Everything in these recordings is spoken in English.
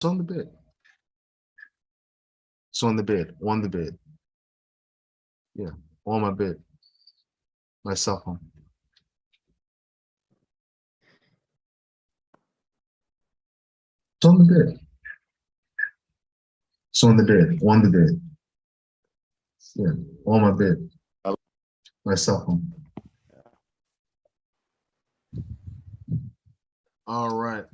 It's on the bed. It's on the bed. On the bed. Yeah, on my bed. My cell phone. It's on the bed. It's on the bed. On the bed. Yeah, on my bed. My cell phone. All right.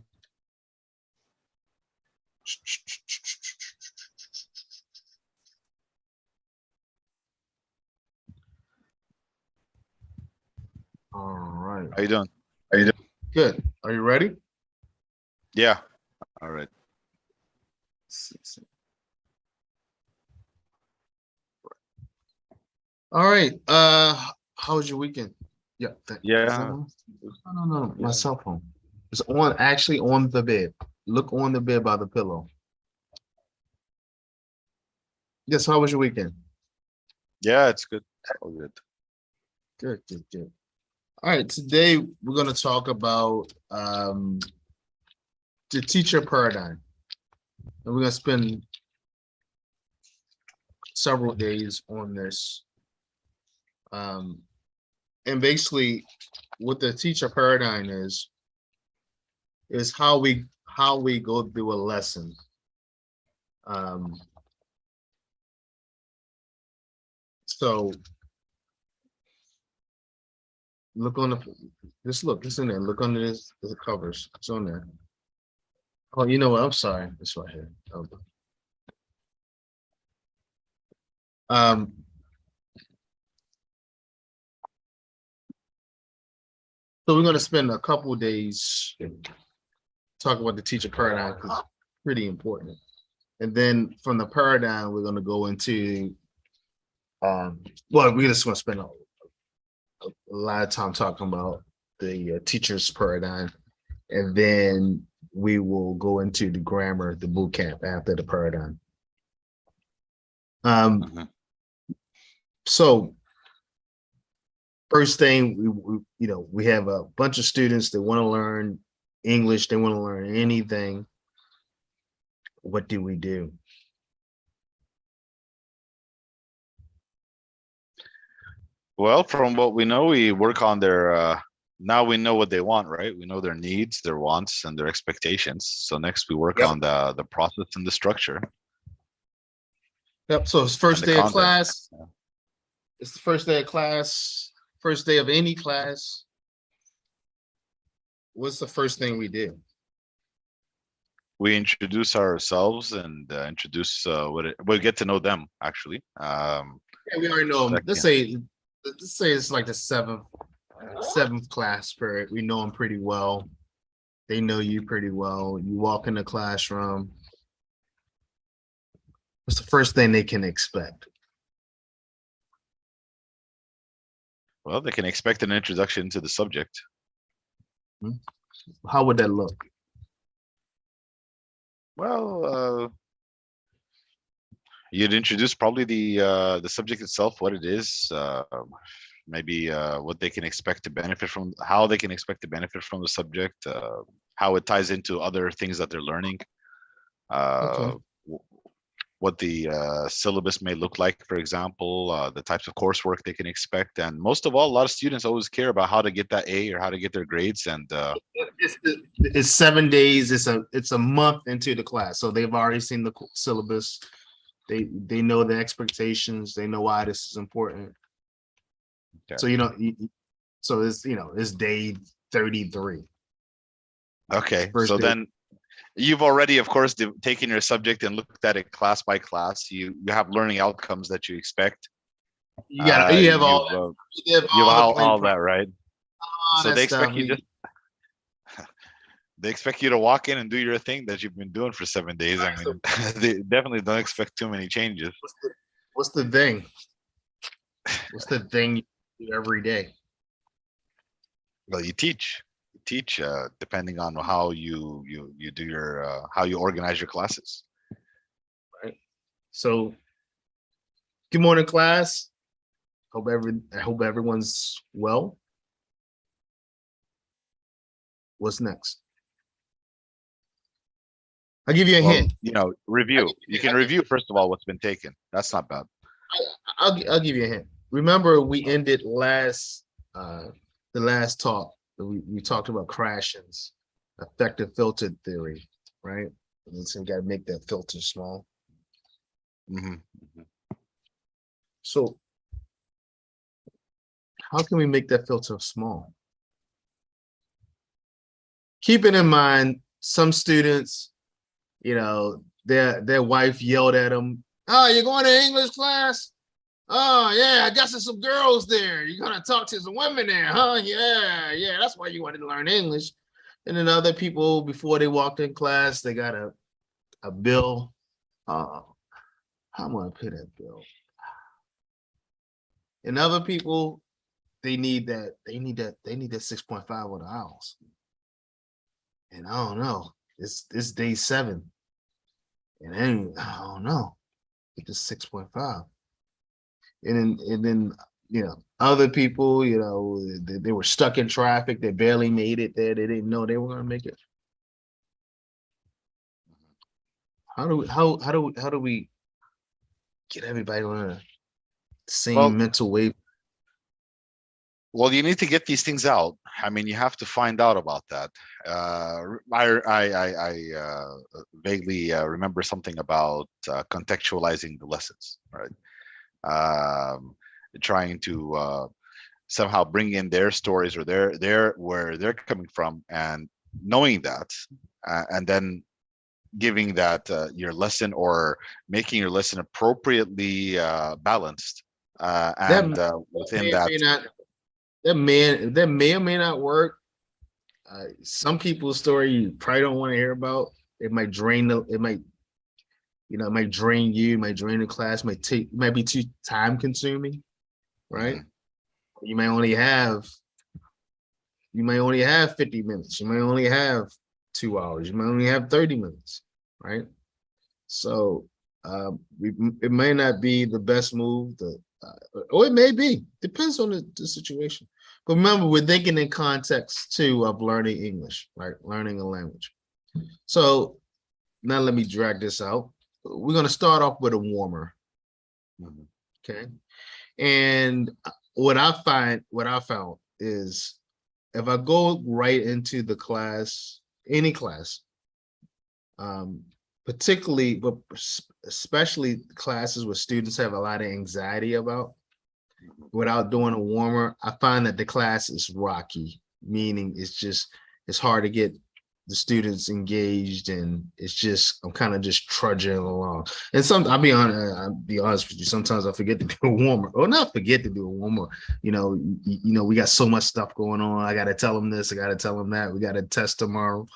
All right. How you doing? Good. Are you ready? Yeah. All right. All right. How was your weekend? Yeah. Is that Yeah. one? No. My cell phone. It's on actually on the bed. Look on the bed by the pillow. Yes, how was your weekend? Yeah, it's good. All good. Good. All right, today we're going to talk about the teacher paradigm. And we're going to spend several days on this. And basically what the teacher paradigm is how we go through a lesson. So look on it's in there. Look under this, the covers. It's on there. Oh, you know what? I'm sorry. It's right here. Okay. So we're going to spend a couple of days talking about the teacher paradigm because it's pretty important. And then from the paradigm, we're going to go into, well, we're just going to spend a lot of time talking about the teacher's paradigm. And then we will go into the grammar, the boot camp after the paradigm. So first thing, we have a bunch of students that want to learn English. They want to learn anything. What do we do? Well, from what we know, we work on their, now we know what they want, right? We know their needs, their wants, and their expectations. So next we work on the process and the structure. Yep, so it's first day of content. class. Yeah. It's the first day of class, first day of any class. What's the first thing we do? We introduce ourselves and introduce we get to know them actually. Yeah, we already know them. Let's say it's like the seventh class period. We know them pretty well. They know you pretty well. You walk in the classroom. What's the first thing they can expect? Well, they can expect an introduction to the subject. How would that look? Well, you'd introduce probably the subject itself, what it is, maybe what they can expect to benefit from, how they can expect to benefit from the subject, how it ties into other things that they're learning, what the syllabus may look like, for example, the types of coursework they can expect. And most of all, a lot of students always care about how to get that A or how to get their grades. And it's 7 days. It's a month into the class. So they've already seen the syllabus. They know the expectations. They know why this is important. Okay. So it's day 33. Okay. So then you've already, of course, taken your subject and looked at it class by class. You have learning outcomes that you expect. You have all that, right? So they expect you they expect you to walk in and do your thing that you've been doing for 7 days. I mean, they definitely don't expect too many changes. What's the thing? What's the thing you do every day? Well, you teach. Depending on how you do your how you organize your classes. Right. So, good morning, class. I hope everyone's well. What's next? I'll give you a Well, hint. you know, review. You can review first of all what's been taken. That's not bad. I'll give you a hint. Remember, we ended the last talk. We talked about crashings, effective filter theory, right? And so you got to make that filter small. Mhm. So how can we make that filter small? Keeping in mind, some students, you know, their wife yelled at them, "Oh, you're going to English class? Oh, yeah, I guess there's some girls there. You're going to talk to some women there, huh? Yeah, yeah, that's why you wanted to learn English." And then other people, before they walked in class, they got a bill. How am I gonna pay that bill? And other people, they need that 6.5 on the house. And I don't know. It's day 7. And then I don't know. It's 6.5. And then other people, they were stuck in traffic, they barely made it there, they didn't know they were gonna make it. How do we get everybody on the same mental wave? Well, you need to get these things out. I mean, you have to find out about that. I vaguely remember something about contextualizing the lessons, right? Trying to somehow bring in their stories or their where they're coming from, and knowing that, and then giving that your lesson, or making your lesson appropriately balanced, and within that. That may or may not work. Some people's story you probably don't want to hear about. It might drain it might drain you, might drain the class, might be too time consuming, right? Mm-hmm. You might only have 50 minutes. You might only have 2 hours. You might only have 30 minutes, right? So it may not be the best move, or it may be. Depends on the situation. But remember, we're thinking in context too of learning English, right? Learning a language. So now let me drag this out. We're going to start off with a warmer. Okay. And what I found is, if I go right into the class, any class, particularly, but especially classes where students have a lot of anxiety about, without doing a warmer, I find that the class is rocky, meaning it's hard to get the students engaged, and I'm kind of just trudging along. And I'll be honest with you, sometimes I forget to do a warmer, or not forget to do a warmer. We got so much stuff going on. I got to tell them this, I got to tell them that. We got to test tomorrow.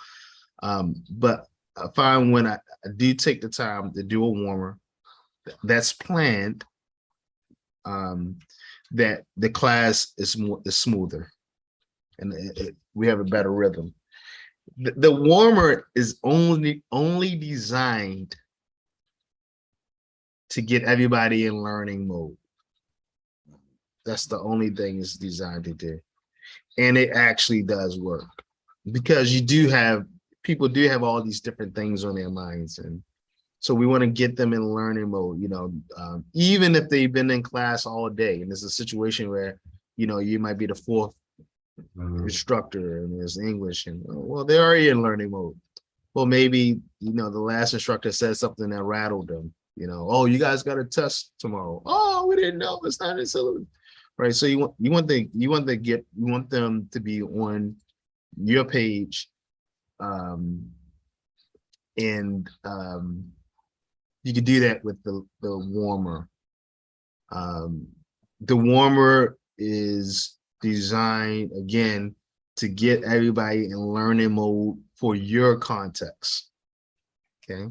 But I find when I do take the time to do a warmer that's planned, that the class is smoother, and we have a better rhythm. The warmer is only designed to get everybody in learning mode. That's the only thing it's designed to do, and it actually does work, because people do have all these different things on their minds, and so we want to get them in learning mode, even if they've been in class all day, and there's a situation where, you might be the 4th instructor and there's English, and well, they're already in learning mode. Well, maybe, the last instructor said something that rattled them, "Oh, you guys got a test tomorrow." "Oh, we didn't know, it's not in syllabus." Right. So you want them to be on your page, and you can do that with the warmer. The warmer is designed, again, to get everybody in learning mode for your context. Okay.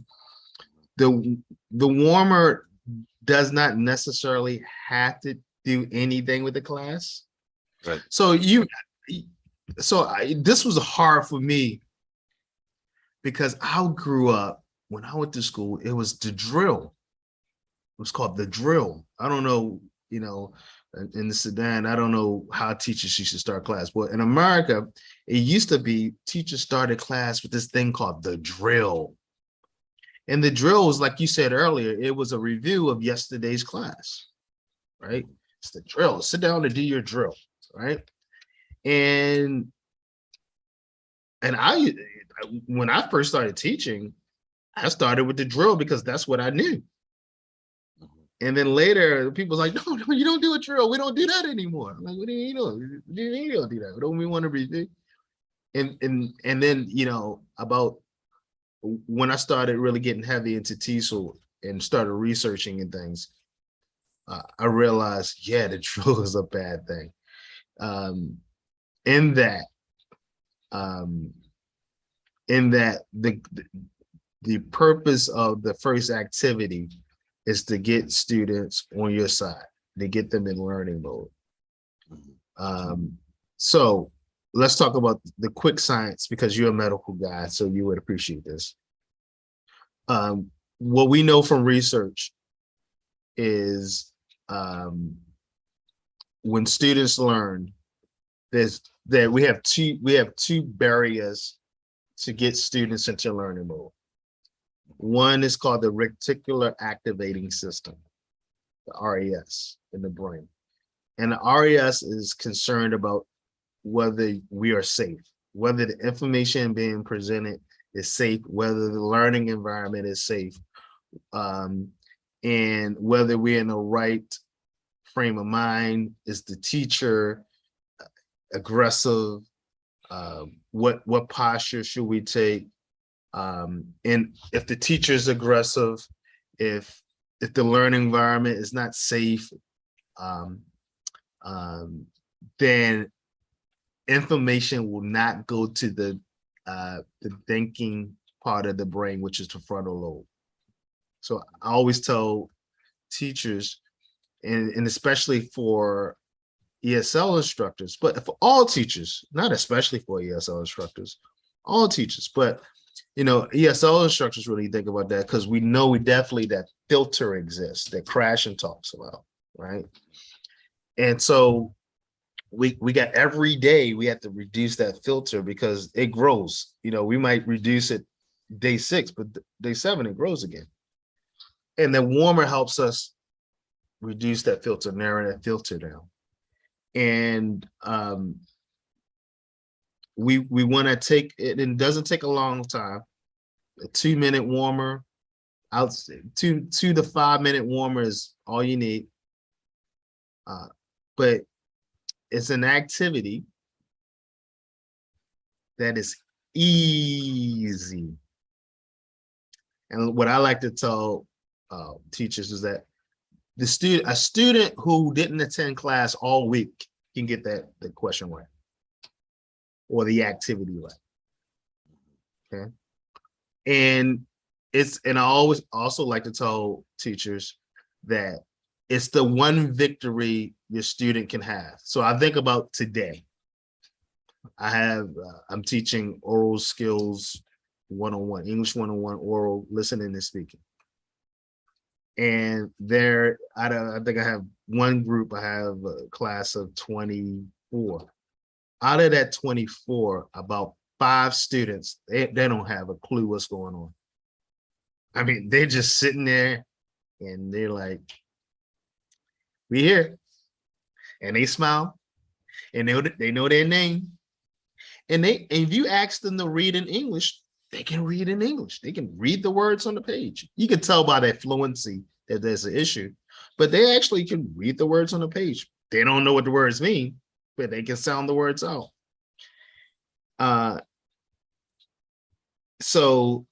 The warmer does not necessarily have to do anything with the class. Right. So this was hard for me, because I grew up, when I went to school, it was the drill. It was called the drill. I don't know, in the Sudan, I don't know how teachers used to start class, but in America, it used to be teachers started class with this thing called the drill. And the drill was, like you said earlier, it was a review of yesterday's class, right? It's the drill. Sit down and do your drill, right? And I, when I first started teaching, I started with the drill because that's what I knew. And then later, people's like, no, you don't do a drill. We don't do that anymore. I'm like, what do you mean you don't do that? Don't we want to review? And then, about when I started really getting heavy into TESOL and started researching and things, I realized, yeah, the drill is a bad thing. In that the purpose of the first activity is to get students on your side, to get them in learning mode. So let's talk about the quick science, because you're a medical guy, so you would appreciate this. What we know from research is when students learn, we have two barriers to get students into learning mode. One is called the reticular activating system, the RAS in the brain. And the RAS is concerned about whether we are safe, whether the information being presented is safe, whether the learning environment is safe, and whether we're in the right frame of mind. Is the teacher aggressive? What posture should we take? And if the teacher is aggressive, if the learning environment is not safe, then information will not go to the thinking part of the brain, which is the frontal lobe. So I always tell teachers, and especially for ESL instructors, but for all teachers, not especially for ESL instructors, all teachers, but ESL instructors really think about that, because we know definitely that filter exists that Krashen talks about, right? And so we got every day we have to reduce that filter because it grows. We might reduce it day 6, but day 7 it grows again. And the warmer helps us reduce that filter, narrow that filter down. And we want to take it, and it doesn't take a long time. A 2-minute warmer, out 2 to 5 minute warmer is all you need. But it's an activity that is easy. And what I like to tell teachers is that a student who didn't attend class all week can get the question right, or the activity right. Okay. And I always also like to tell teachers that it's the one victory your student can have. So I think about today. I'm teaching oral skills 101, English 101, oral listening and speaking. And I think I have one group, I have a class of 24. Out of that 24, about 5 students, they don't have a clue what's going on. I mean, they're just sitting there and they're like, we here. And they smile and they know their name. And if you ask them to read in English, they can read in English. They can read the words on the page. You can tell by their fluency that there's an issue, but they actually can read the words on the page. They don't know what the words mean, but they can sound the words out. So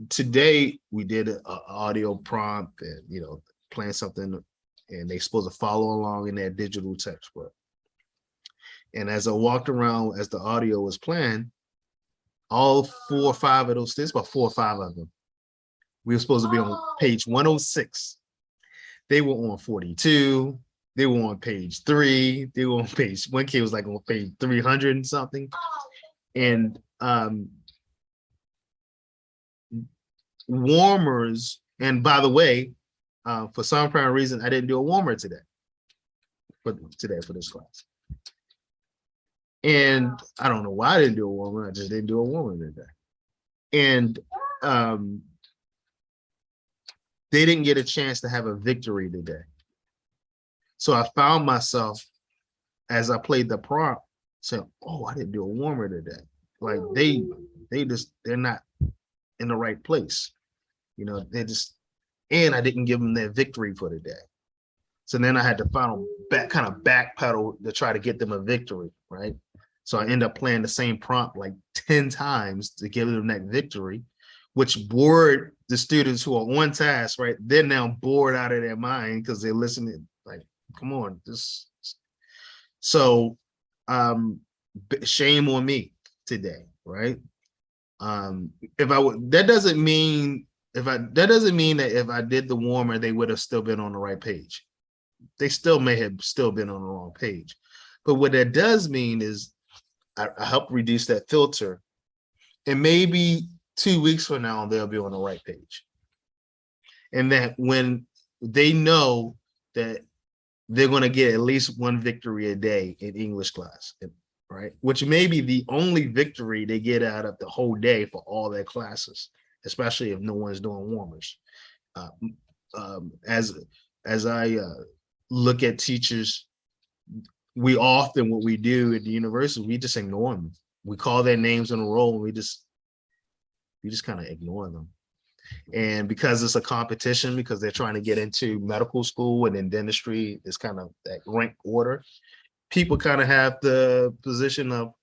today we did an audio prompt and, playing something, and they're supposed to follow along in their digital textbook. And as I walked around, as the audio was playing, all 4 or 5 of those things, about 4 or 5 of them, we were supposed to be on page 106. They were on 42. They were on page 3. They were on page, one kid was like on page 300 and something. And warmers, and by the way, for some apparent reason, I didn't do a warmer today for this class. And I don't know why I didn't do a warmer. I just didn't do a warmer today. And they didn't get a chance to have a victory today. So I found myself as I played the prompt saying, oh, I didn't do a warmer today. Like they're not in the right place. You know, and I didn't give them their victory for the day. So then I had to kind of backpedal to try to get them a victory, right? So I end up playing the same prompt like 10 times to give them that victory, which bored the students who are on task, right? They're now bored out of their mind because they're listening, like, come on, this. So shame on me today, right? If I would, that doesn't mean that if I did the warmer, they would have still been on the right page. They still may have still been on the wrong page. But what that does mean is I help reduce that filter. And maybe 2 weeks from now, they'll be on the right page. And that when they know that they're going to get at least one victory a day in English class, right? Which may be the only victory they get out of the whole day for all their classes, especially if no one's doing warmers. As I look at teachers, we often, what we do at the university, we just ignore them. We call their names on the roll and we just kind of ignore them. And because it's a competition, because they're trying to get into medical school and in dentistry, it's kind of that rank order. People kind of have the position of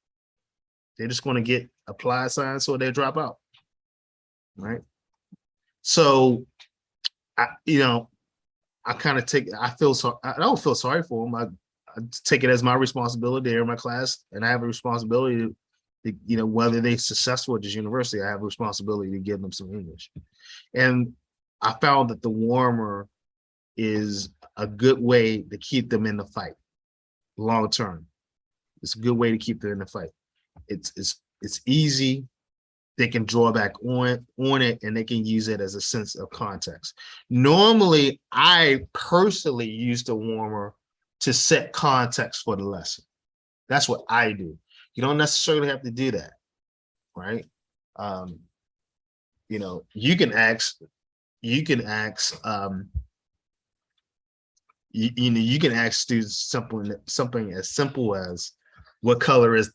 they're just going to get applied science or they drop out, right? So, I kind of I don't feel sorry for them. I take it as my responsibility. They're in my class, and I have a responsibility to, whether they're successful at this university, I have a responsibility to give them some English. And I found that the warmer is a good way to keep them in the fight long term. It's a good way to keep them in the fight. It's easy. They can draw back on it and they can use it as a sense of context. Normally, I personally use the warmer to set context for the lesson. That's what I do. You don't necessarily have to do that, right? You can ask you can ask students something as simple as what color is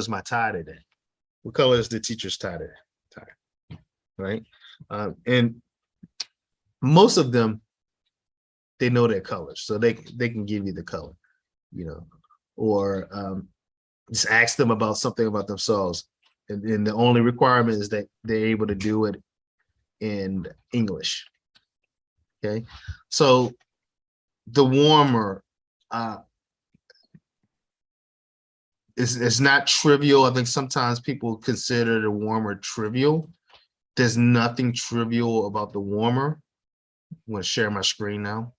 my tie today? What color is the teacher's tie today? Right? And most of them, they know their colors, so they can give you the color, or just ask them about something about themselves. And the only requirement is that they're able to do it in English. Okay, so the warmer it's not trivial. I think sometimes people consider the warmer trivial. There's nothing trivial about the warmer. I'm going to share my screen now.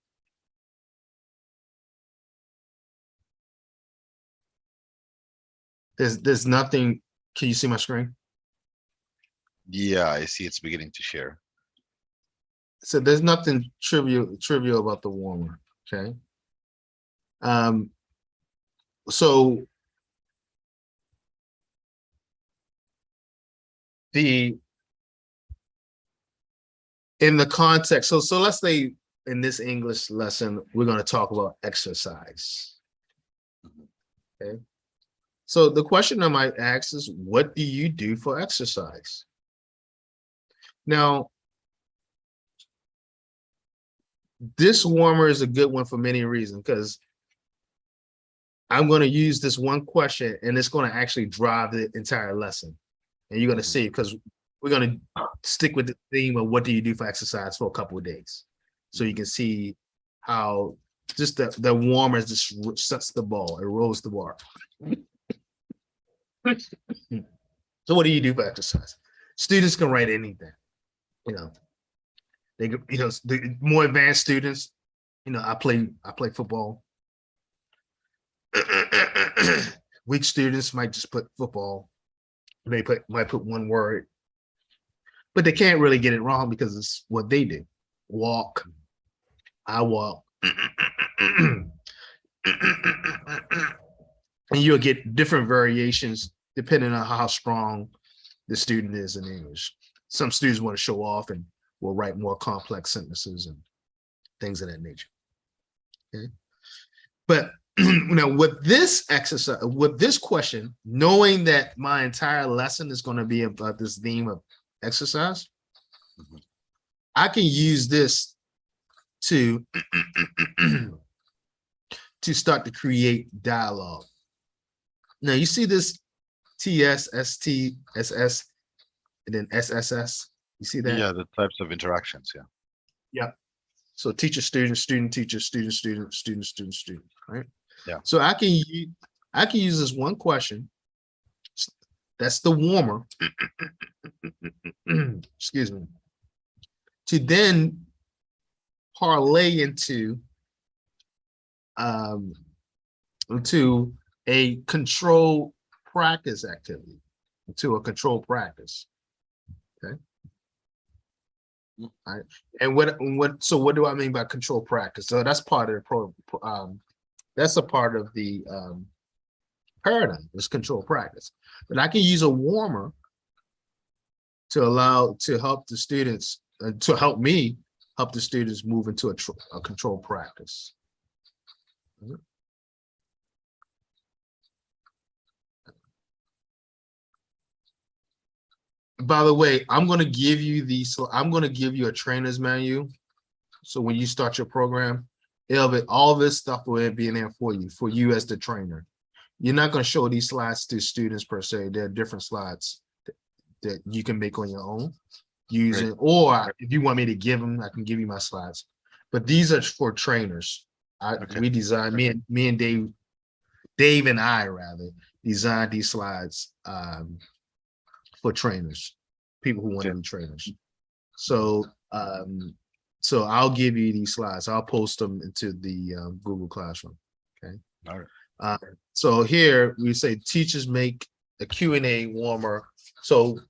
There's nothing. Can you see my screen? Yeah, I see it's beginning to share. So there's nothing trivial about the warmer. Okay. So in the context, so let's say in this English lesson, we're going to talk about exercise. Okay. So the question I might ask is, what do you do for exercise? Now, this warmer is a good one for many reasons, because I'm going to use this one question and it's going to actually drive the entire lesson. And you're going to see, because we're going to stick with the theme of what do you do for exercise for a couple of days. So you can see how just the warmer just sets the ball, it rolls the bar. So what do you do for exercise? Students can write anything, they the more advanced students, I play football. Weak students might just put football. They might put one word, but they can't really get it wrong because it's what they do. Walk, I walk. And you'll get different variations depending on how strong the student is in English. Some students want to show off and will write more complex sentences and things of that nature. Okay. But now with this exercise, with this question, knowing that my entire lesson is going to be about this theme of exercise, I can use this to to start to create dialogue. Now you see this TSSTSS and then SSS. You see that? Yeah, the types of interactions. Yeah. Yeah. So teacher, student, student, teacher, student, student, student, student, student, right? Yeah. So I can use this one question. That's the warmer. Excuse me. To then parlay into a control practice activity, to a control practice. Okay. All right. And what do I mean by control practice? So that's part of the that's a part of the paradigm, is control practice. But I can use a warmer to help the students, to help me help the students move into a control practice. By the way, I'm going to give you a trainer's manual. So when you start your program, all this stuff will be in there for you as the trainer. You're not going to show these slides to students per se. They're different slides that you can make on your own using, or if you want me to give them, I can give you my slides. But these are for trainers. We designed, me and Dave and I rather designed these slides for trainers, people who want to be trainers. So so I'll give you these slides. I'll post them into the Google Classroom. Okay. All right. So here we say teachers make a Q&A warmer. So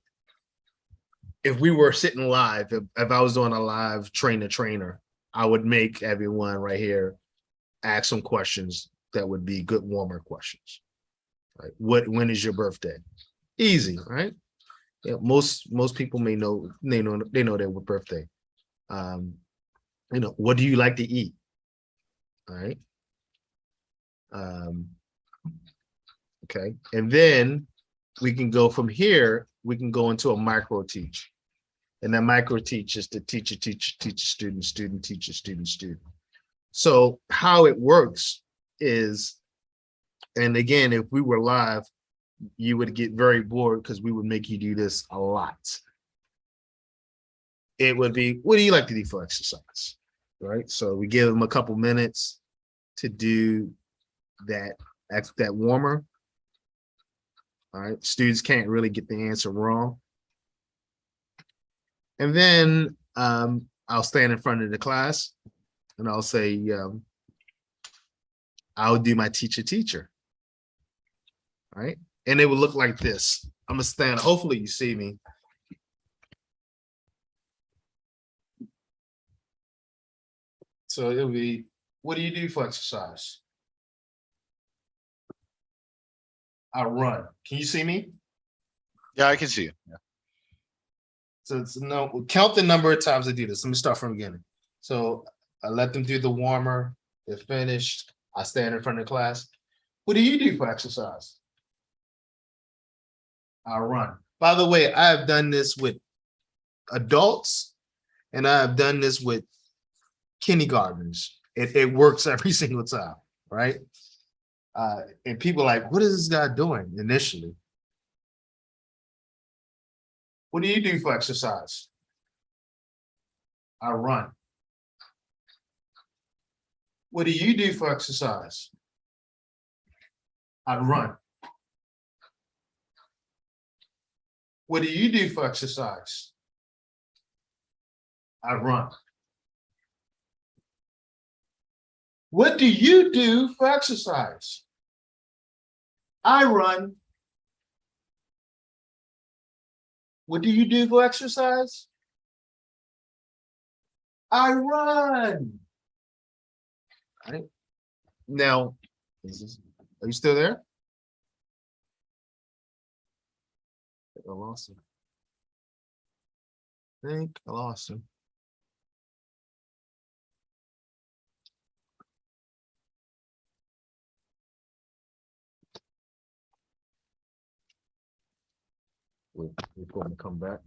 if we were sitting live, if I was doing a live trainer, I would make everyone right here ask some questions that would be good warmer questions. Right? When is your birthday? Easy, right? Yeah, most people may know their birthday. What do you like to eat? All right. Okay, and then we can go from here. We can go into a micro teach, and that micro teach is the teacher, student, student, teacher, student, student. So how it works is, and again, if we were live, you would get very bored because we would make you do this a lot. It would be, what do you like to do for exercise? Right. So we give them a couple minutes to do that warmer. All right. Students can't really get the answer wrong. And then I'll stand in front of the class and I'll say, I'll do my teacher. All right. And it will look like this. I'm gonna stand, hopefully you see me. So it'll be, what do you do for exercise? I run. Can you see me? Yeah, I can see you. Yeah. So it's count the number of times I do this. Let me start from the beginning. So I let them do the warmer. They're finished. I stand in front of the class. What do you do for exercise? I run. By the way, I have done this with adults and I have done this with kindergartners. It works every single time, right? And people are like, what is this guy doing initially? What do you do for exercise? I run. What do you do for exercise? I run. What do you do for exercise? I run. What do you do for exercise? I run. What do you do for exercise? I run. All right. Now, are you still there? I lost him. think I lost him. We're going to come back.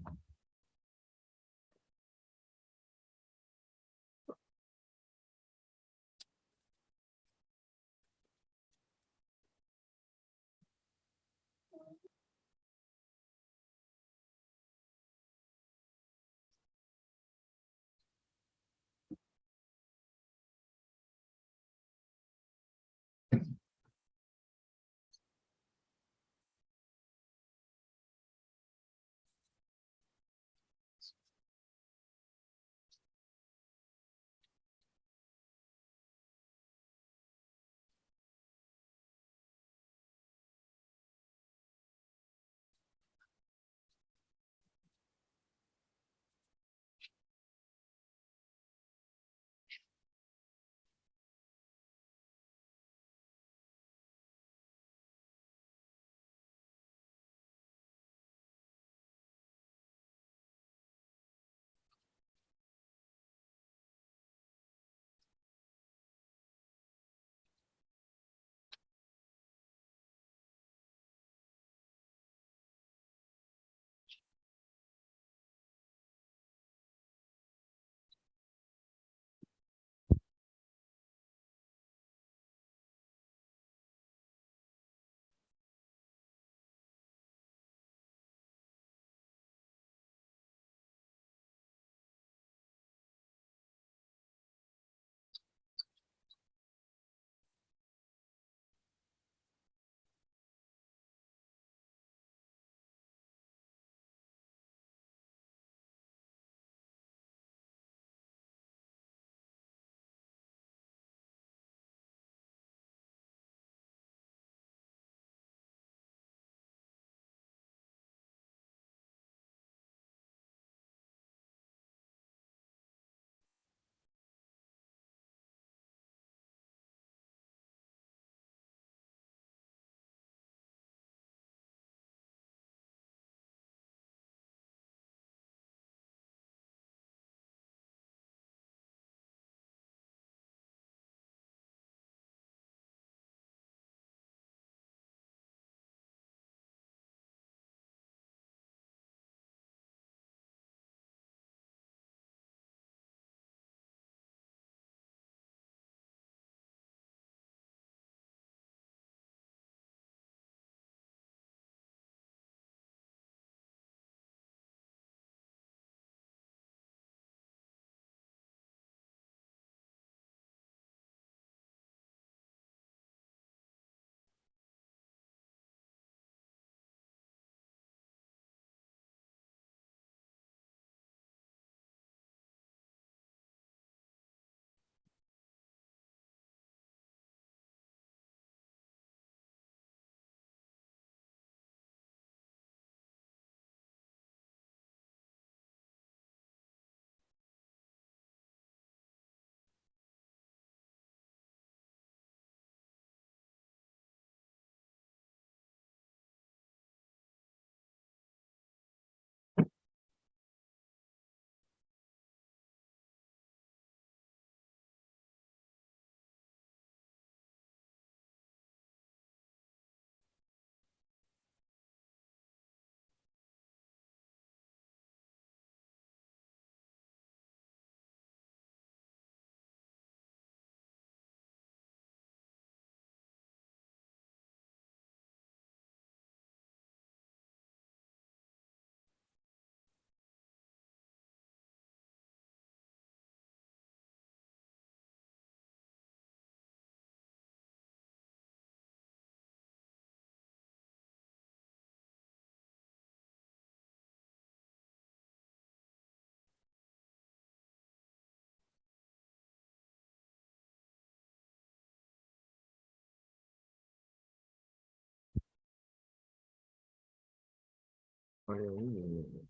Oh, yeah.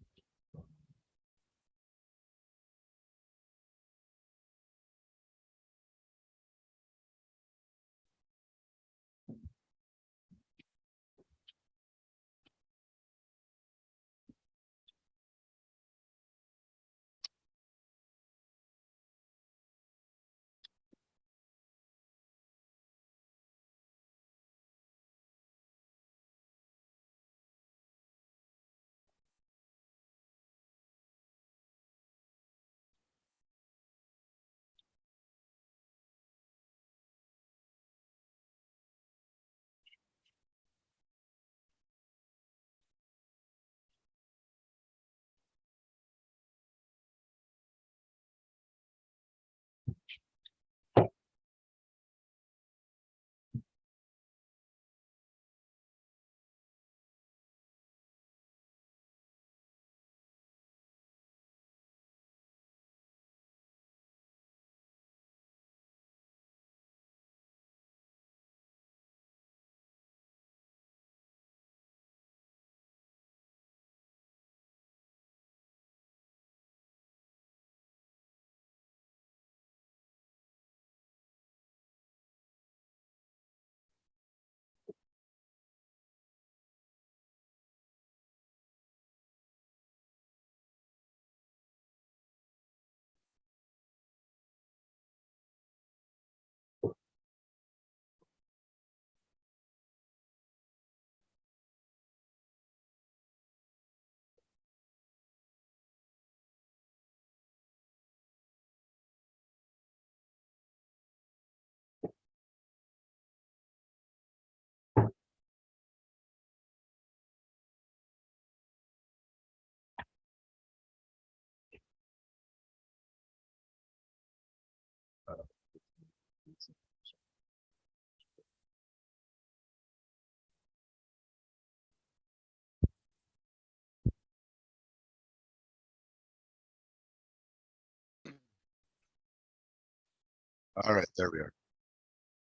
All right, there we are.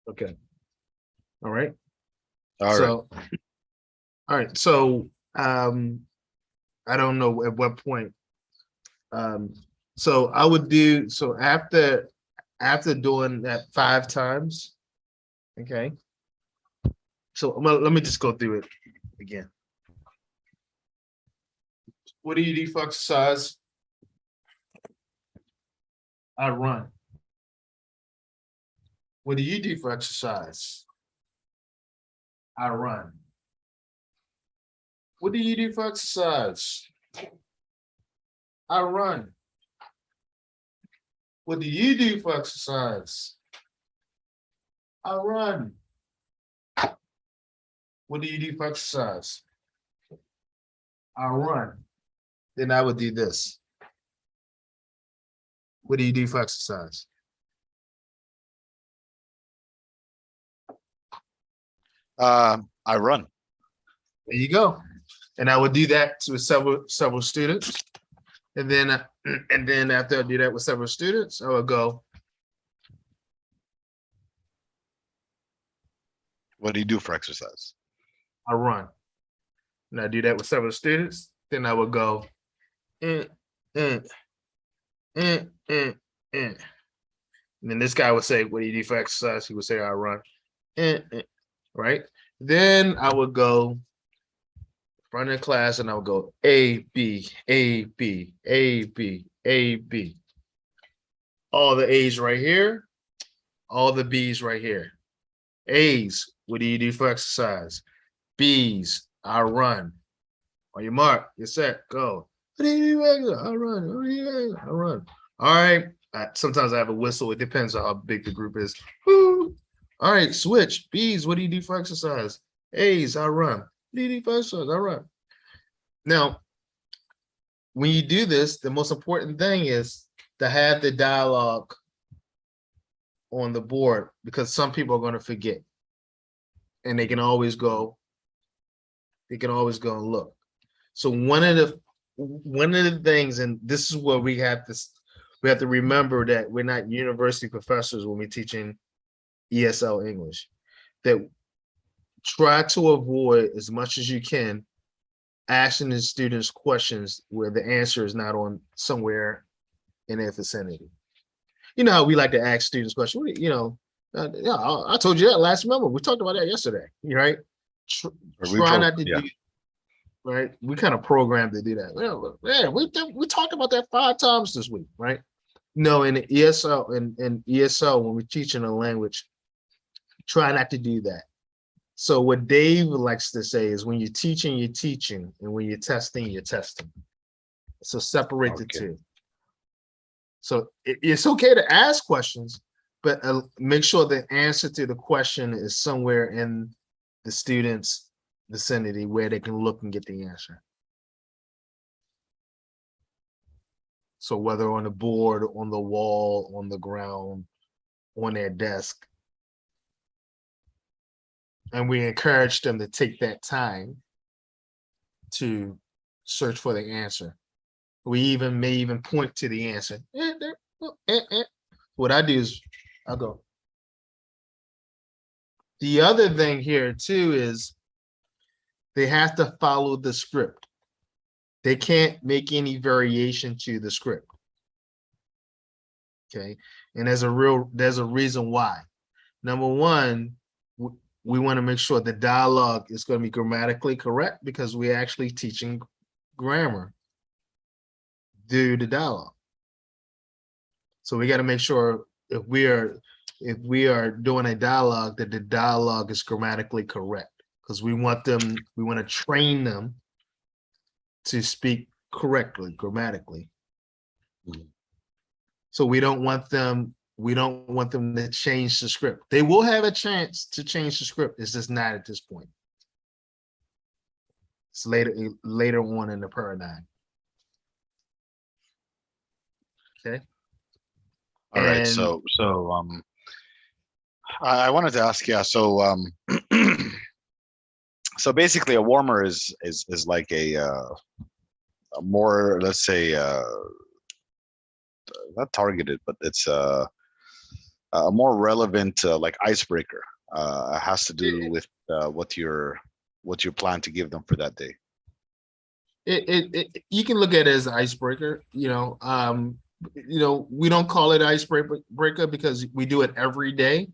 Okay. All right. All right. So, all right. So, I don't know at what point. So I would do, so after doing that 5 times, okay. So let me just go through it again. What do you do for exercise? I run. What do you do for exercise? I run. What do you do for exercise? I run. What do you do for exercise? I run. What do you do for exercise? I run. Then I would do this. What do you do for exercise? I run. There you go. And I would do that with several students. And then after I do that with several students, I would go, What do you do for exercise? I run. And I do that with several students. Then I would go, eh, eh, eh, eh, eh. And then this guy would say, what do you do for exercise? He would say, I run. Right? Then I would go front of class and I would go A, B, A, B, A, B, A, B. All the A's right here, all the B's right here. A's, what do you do for exercise? B's, I run. On your mark, you're set, go. What do you do? I run. What do you do? I run. All right. Sometimes I have a whistle. It depends on how big the group is. Woo. All right, switch. B's, what do you do for exercise? A's, I run. What do you do for exercise? I run. Now, when you do this, the most important thing is to have the dialogue on the board because some people are going to forget. And they can always go and look. So one of the things, and this is where we have to remember that we're not university professors when we're teaching ESL English, that try to avoid as much as you can asking the students questions where the answer is not on somewhere in their vicinity. You know how we like to ask students questions, yeah, I told you that last member. We talked about that yesterday, right? Try not to do, right? We kind of programmed to do that. Yeah, we talked about that 5 times this week, right? No, in the ESL, in ESL, when we're teaching a language, try not to do that. So what Dave likes to say is when you're teaching, and when you're testing, you're testing. So separate the two. So it's okay to ask questions, but make sure the answer to the question is somewhere in the student's vicinity where they can look and get the answer. So whether on the board, on the wall, on the ground, on their desk. And we encourage them to take that time to search for the answer. We may even point to the answer. What I do is I go. The other thing here too is they have to follow the script. They can't make any variation to the script. Okay, and there's a reason why. Number one, we want to make sure the dialogue is going to be grammatically correct because we're actually teaching grammar through the dialogue. So we got to make sure if we are doing a dialogue that the dialogue is grammatically correct because we want to train them to speak correctly grammatically. So we don't want them to change the script. They will have a chance to change the script. It's just not at this point. It's later on in the paradigm. Okay. All right. And I wanted to ask, yeah. So basically, a warmer is like a more, let's say, not targeted, but it's a more relevant like icebreaker. Has to do with what you plan to give them for that day. you can look at it as an icebreaker, we don't call it icebreaker because we do it every day,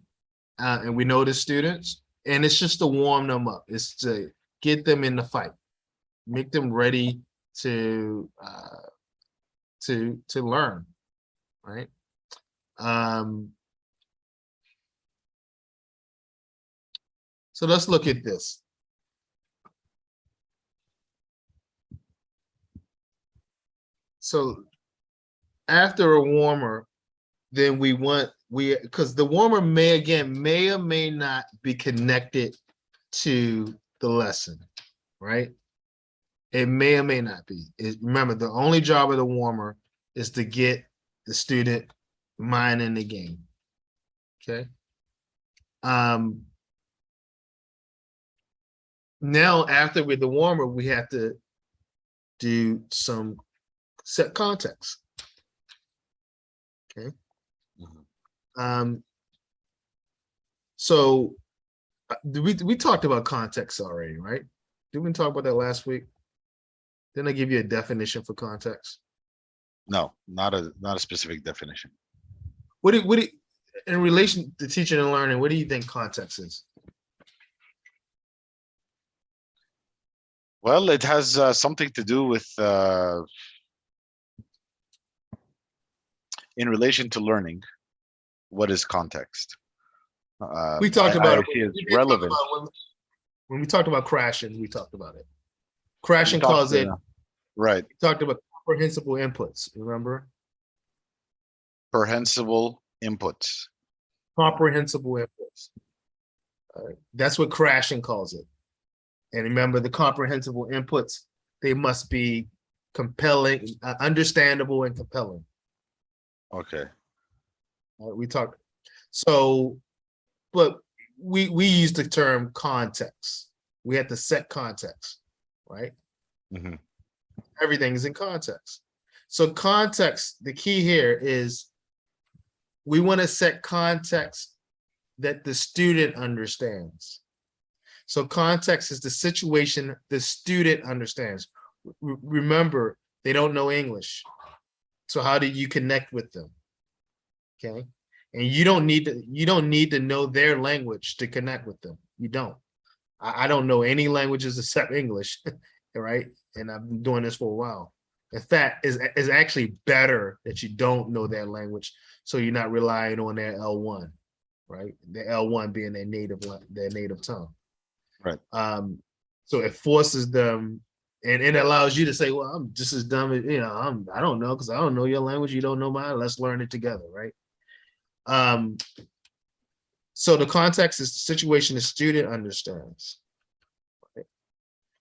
and we know the students, and it's just to warm them up. It's to get them in the fight, make them ready to learn, right? So let's look at this. So after a warmer, then because the warmer may or may not be connected to the lesson, right? It may or may not be. Remember, the only job of the warmer is to get the student mind in the game. Okay. Now after with the warmer, we have to do some set context. Okay. So we talked about context already, right? Didn't we talk about that last week? Didn't I give you a definition for context? No, not a specific definition. What do in relation to teaching and learning, what do you think context is? Well, it has something to do with in relation to learning. What is context? We talked about it. It's relevant. When we talked about crashing, we talked about it. Crashing calls it right. We talked about comprehensible inputs. Remember? Comprehensible inputs. Comprehensible inputs. That's what crashing calls it. And remember, the comprehensible inputs, they must be compelling, understandable, and compelling. Okay. We talked. So, but we use the term context. We have to set context, right? Mm-hmm. Everything is in context. So context, the key here is we want to set context that the student understands. So context is the situation the student understands. Remember, they don't know English. So how do you connect with them? Okay. And you don't need to know their language to connect with them. You don't. I don't know any languages except English, right? And I've been doing this for a while. In fact, is actually better that you don't know their language, so you're not relying on their L1, right? The L1 being their native tongue. Right. So it forces them, and it allows you to say, well, I'm just as dumb as, I don't know, because I don't know your language, you don't know mine, let's learn it together, right? So the context is the situation the student understands. Right?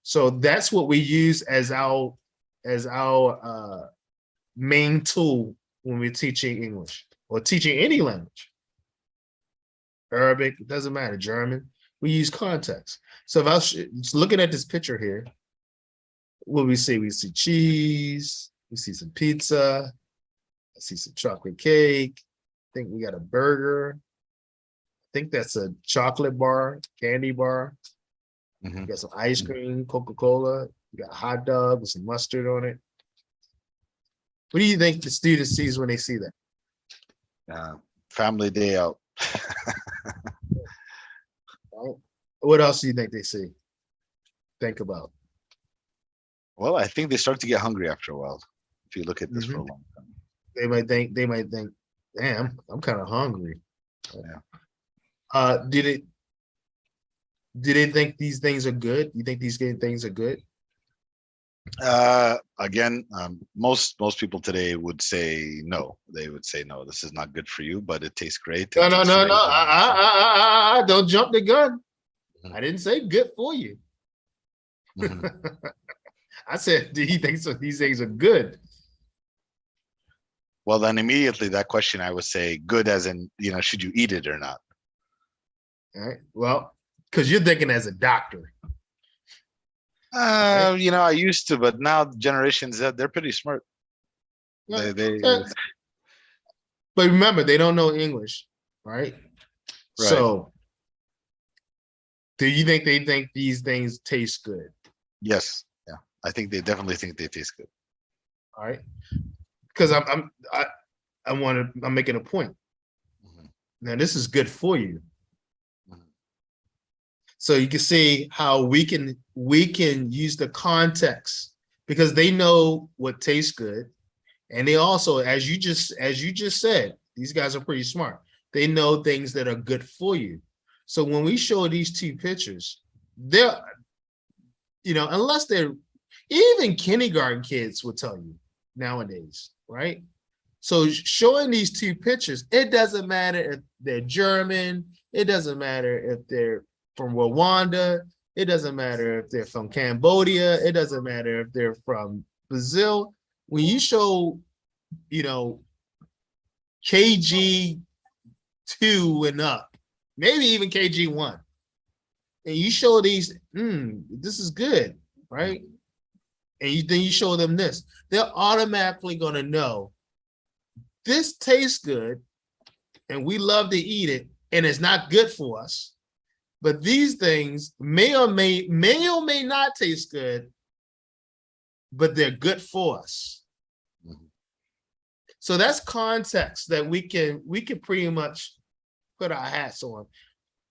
So that's what we use as our main tool when we're teaching English or teaching any language. Arabic, it doesn't matter, German, we use context. So if I was looking at this picture here, what we see? We see cheese, we see some pizza, I see some chocolate cake, I think we got a burger, I think that's a chocolate bar, candy bar. Mm-hmm. You got some ice cream, Coca-Cola, you got a hot dog with some mustard on it. What do you think the student sees when they see that? Family day out. Right? What else do you think they see? Think about. Well, I think they start to get hungry after a while. If you look at this for a long time, they might think, damn, I'm kind of hungry. Yeah. Do they think these things are good? You think these things are good? Again, most people today would say no. They would say no, this is not good for you, but it tastes great. No. Don't jump the gun. I didn't say good for you. Mm-hmm. I said, do you think so? These things are good. Well, then immediately that question, I would say good as in, should you eat it or not? All right. Well, because you're thinking as a doctor. Right? I used to, but now generations, they're pretty smart. They But remember, they don't know English, right? Right. So do you think they think these things taste good? Yes. Yeah. I think they definitely think they taste good. All right. Because I'm making a point. Mhm. Now, this is good for you. Mhm. So you can see how we can use the context, because they know what tastes good. And they also, as you just said, these guys are pretty smart. They know things that are good for you. So when we show these two pictures, they're, unless they're, even kindergarten kids will tell you nowadays, right? So showing these two pictures, it doesn't matter if they're German, it doesn't matter if they're from Rwanda, it doesn't matter if they're from Cambodia, it doesn't matter if they're from Brazil. When you show, KG 2 and up, maybe even KG 1, and you show these, this is good, right? And then you show them this, they're automatically going to know this tastes good and we love to eat it, and it's not good for us. But these things may or may not taste good, but they're good for us. Mhm. So that's context that we can pretty much put our hats on.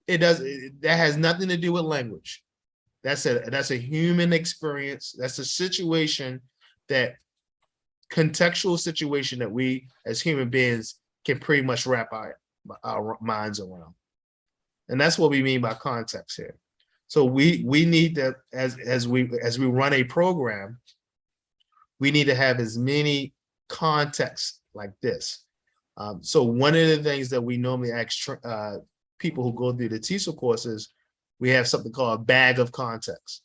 That has nothing to do with language. That's a human experience. That's a situation, that contextual situation that we as human beings can pretty much wrap our minds around. And that's what we mean by context here. So we need to, as we run a program, we need to have as many contexts like this. So one of the things that we normally ask people who go through the TESOL courses, we have something called a bag of context,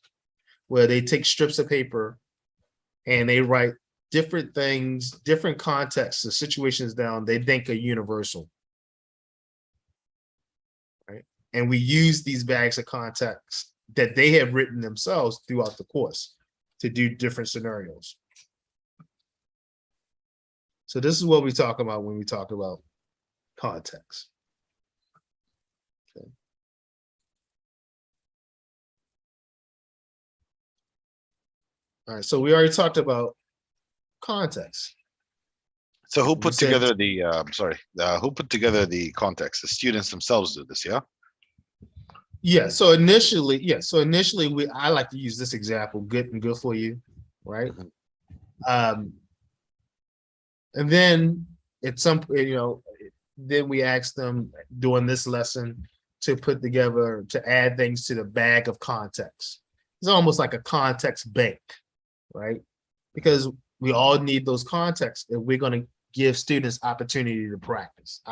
where they take strips of paper and they write different things, different contexts, the situations down they think are universal. Right? And we use these bags of context that they have written themselves throughout the course to do different scenarios. So this is what we talk about when we talk about context. Okay. All right, so we already talked about context. So who We put said, together who put together the context? The students themselves do this, yeah? so initially I like to use this example, good and good for you, right? Mhm. And then at some then we asked them during this lesson to put together, to add things to the bag of context. It's almost like a context bank, right? Because we all need those contexts if we're going to give students opportunities to practice,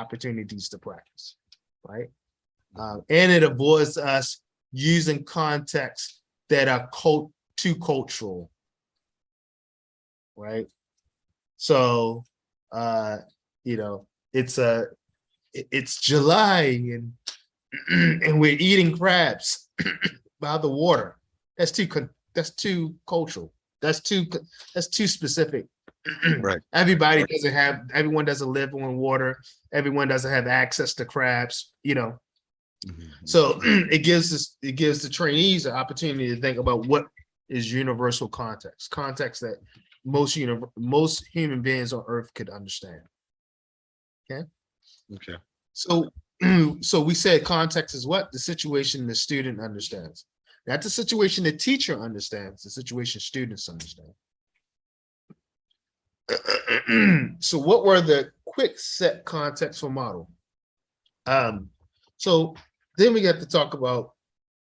right? And it avoids us using contexts that are too cultural, right? So, it's July and and we're eating crabs by the water. That's too cultural. That's too specific. Right. Everyone doesn't live on water. Everyone doesn't have access to crabs, Mhm. So it gives the trainees an opportunity to think about what is universal context that most human beings on earth could understand. Okay. Okay. So so we said context is what? The situation the student understands. Not the situation the teacher understands, the situation students understand. So what were the quick set context for model? So then we get to talk about,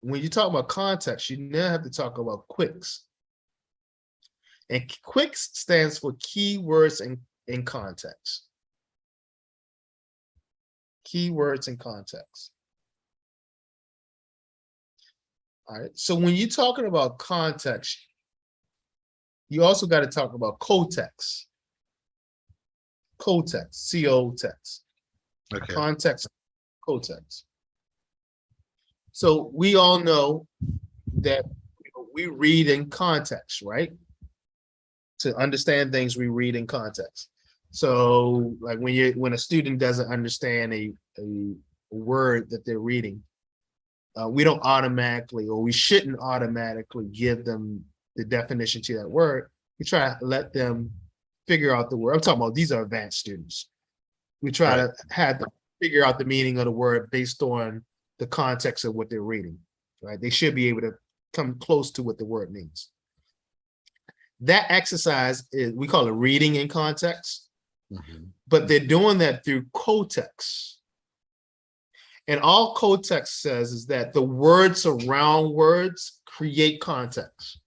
when you talk about context, you now have to talk about quicks. And quicks stands for keywords in context. Keywords in context. All right. So when you're talking about context, you also got to talk about cotext. co-text, CO text, Okay. context, co-text. So we all know that we read in context, right? To understand things, we read in context. So like when a student doesn't understand a word that they're reading, we don't automatically, or we shouldn't automatically give them the definition to that word. We try to let them figure out the word. I'm talking about these are advanced students. We try to have them figure out the meaning of the word based on the context of what they're reading, right? They should be able to come close to what the word means. That exercise is, we call it reading in context, but they're doing that through co-text. And all co-text says is that the words around words create context.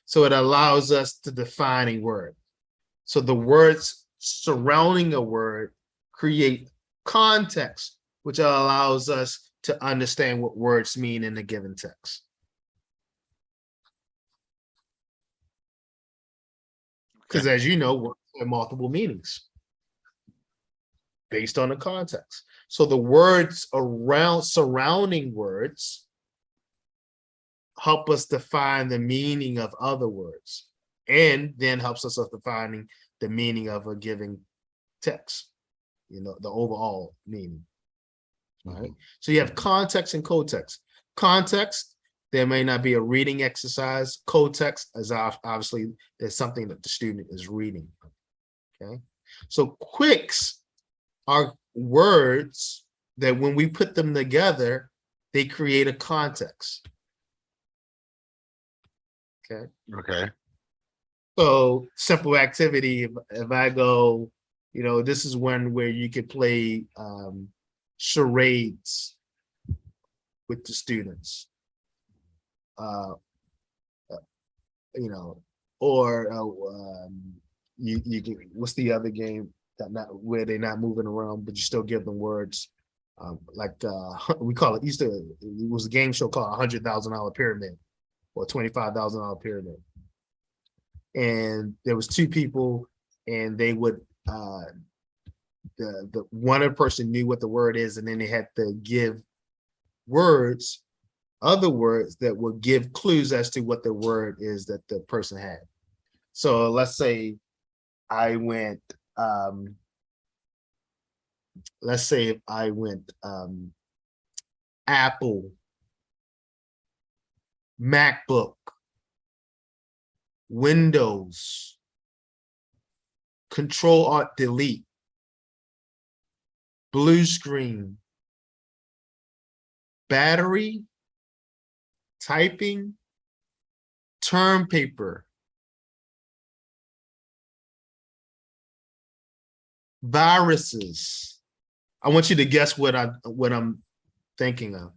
So it allows us to define a word. So the words surrounding a word create context, which allows us to understand what words mean in a given text. Because as you know, words have multiple meanings based on the context. So the words around surrounding words help us define the meaning of other words, and then helps us of defining the meaning of a given text, you know, the overall meaning. Right. So you have context and co-text. Context, there may not be a reading exercise. Co-text is obviously there's something that the student is reading. Okay. So quicks are words that when we put them together, they create a context. Okay. Okay. So simple activity, if I go, you know, this is one where you could play charades with the students. You know, or you can, what's the other game that not where they're not moving around, but you still give them words. We call it, it was a game show called $100,000 Pyramid or $25,000 Pyramid. And there was two people, and they would the one person knew what the word is, and then they had to give words, other words that would give clues as to what the word is that the person had. So let's say I went let's say if I went Apple, MacBook, Windows, Control Alt Delete, blue screen, battery, typing, term paper, viruses. I want you to guess what I'm thinking of.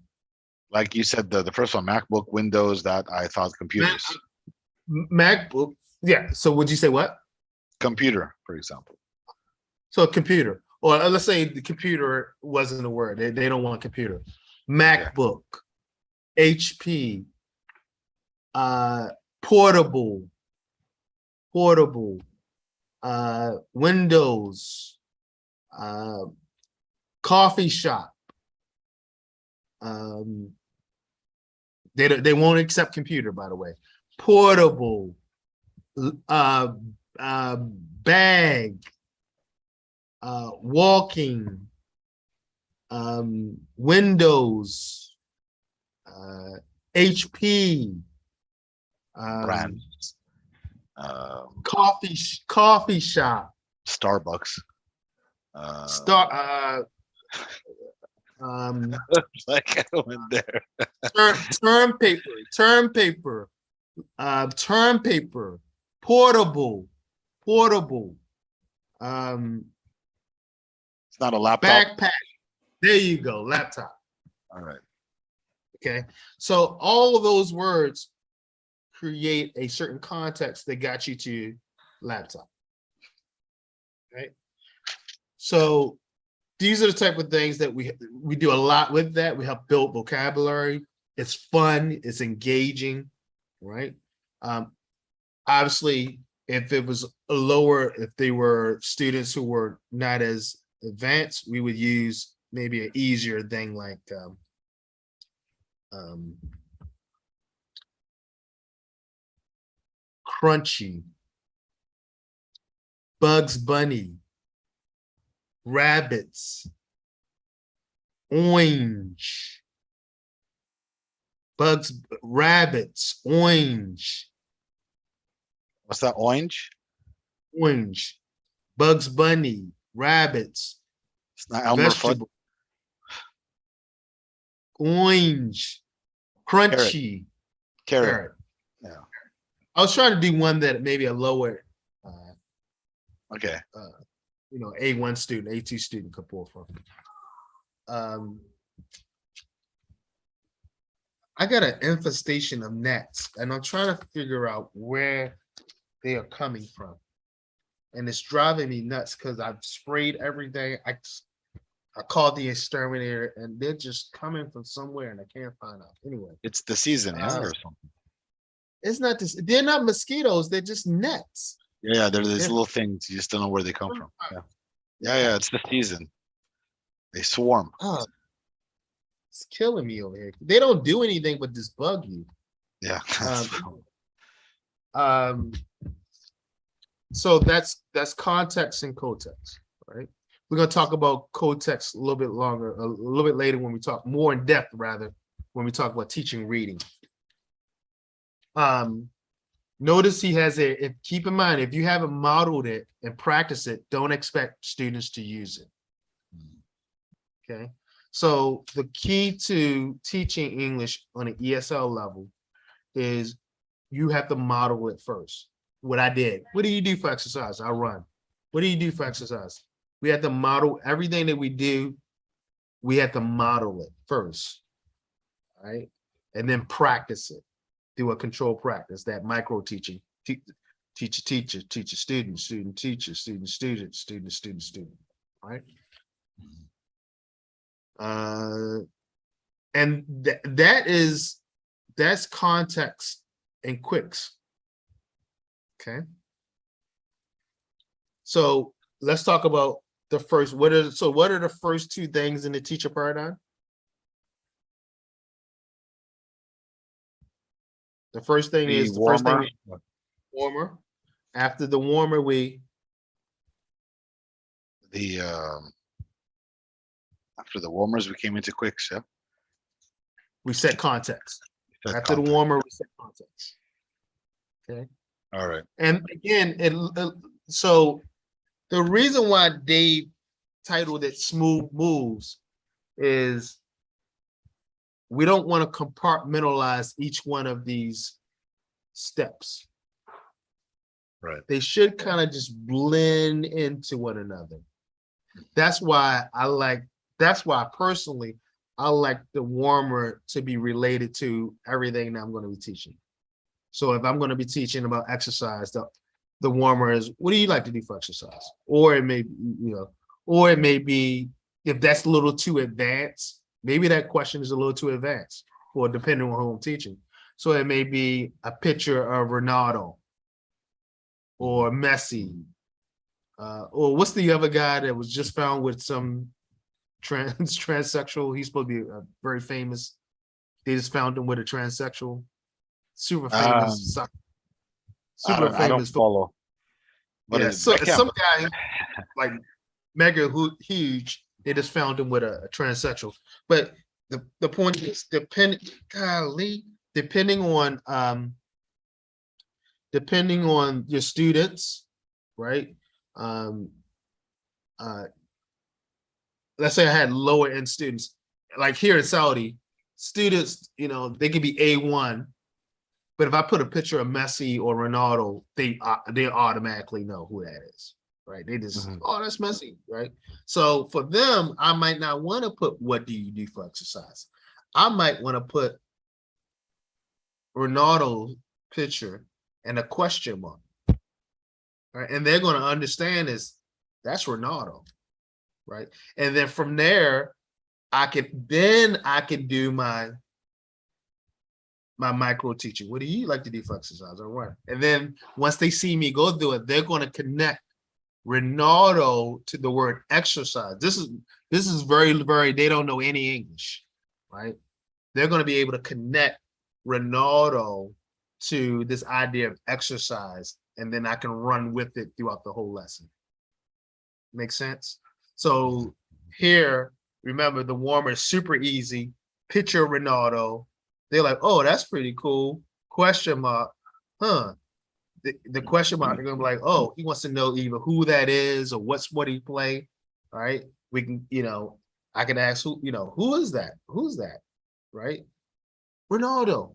Like you said, the first one, MacBook, Windows, that I thought computers. MacBook, yeah. So would you say what? Computer, for example. So a computer, or let's say the computer wasn't a word. They don't want computer. MacBook, HP, portable, Windows, coffee shop. They won't accept computer, by the way. Portable, bag, walking, Windows, HP, Brands. coffee shop, Starbucks. Like I went there. term paper, portable. It's not a laptop. Backpack. There you go, laptop. All right. Okay, so all of those words create a certain context that got you to laptop. Right. So these are the type of things that we do a lot with that. We help build vocabulary. It's fun. It's engaging. Right. Obviously, If it was a lower, if they were students who were not as advanced, we would use maybe an easier thing like um, Crunchy, Bugs Bunny, Rabbits, Orange, Rabbits, Orange, What's that? Orange? Orange, Bugs Bunny, Rabbits, It's not Elmer Fudd. Vegetable, Orange, Carrot. Crunchy, Carrot. Carrot. Yeah. I was trying to do one that maybe a lower, Okay. you know, A1 student, A2 student could pull from. I got an infestation of gnats, and I'm trying to figure out where they are coming from. And it's driving me nuts because I've sprayed everything. I called the exterminator, and they're just coming from somewhere, and I can't find out. Anyway, It's the season, yeah, or something. it's not this. They're not mosquitoes. They're just gnats. Yeah, they're these They're- little things. You just don't know where they come from. Yeah, it's the season. They swarm. Oh, it's killing me over here. They don't do anything but just bug you. Yeah. So that's context and cotext, right? We're gonna talk about cotext a little bit longer, a little bit later when we talk more in depth, rather, when we talk about teaching reading. Notice he has keep in mind, if you haven't modeled it and practice it, don't expect students to use it. Okay, so the key to teaching English on an ESL level is you have to model it first. What I did. What do you do for exercise? I run. What do you do for exercise? We have to model everything that we do. We have to model it first, right? And then practice it. Do a control practice, that micro teaching. Teacher, student, student, teacher, student, student, student, student, student, right? And that's context and quicks. Okay. So let's talk about the first. What are the first two things in the teacher paradigm? The first thing is warmer. After the warmer, after the warmers, we came into quicks. Yeah. we set context. After the warmer, we set context. Okay. All right. And again, so the reason why Dave titled it Smooth Moves is we don't want to compartmentalize each one of these steps. Right. They should kind of just blend into one another. That's why personally, I like the warmer to be related to everything that I'm going to be teaching. So if I'm going to be teaching about exercise, the warmer is, what do you like to do for exercise? Or it may be, if that's a little too advanced, maybe that question is a little too advanced, or depending on who I'm teaching. So it may be a picture of Ronaldo or Messi, or what's the other guy that was just found with some transsexual? He's supposed to be a very famous. They just found him with a transsexual. Super famous. I don't follow. Yeah, so some guy like mega huge. They just found him with a transsexual. But the point is, depending on your students, right? Let's say I had lower end students, like here in Saudi, students, they could be A1. But if I put a picture of Messi or Ronaldo, they automatically know who that is, right? They just, oh, that's Messi, right? So for them, I might not want to put, what do you do for exercise? I might want to put Ronaldo's picture and a question mark, right? And they're going to understand that's Ronaldo, right? And then from there, I could do my my micro teaching. What do you like to do for exercise? All right. And then once they see me go through it, they're going to connect Ronaldo to the word exercise. This is very, very, they don't know any English, right? They're going to be able to connect Ronaldo to this idea of exercise, and then I can run with it throughout the whole lesson. Make sense? So here, remember the warmer is super easy. Picture Ronaldo. They're like, oh, that's pretty cool. Question mark. Huh. The question mark, they're gonna be like, oh, he wants to know either who that is or what he play. All right. We can, I can ask who is that? Who's that? Right? Ronaldo,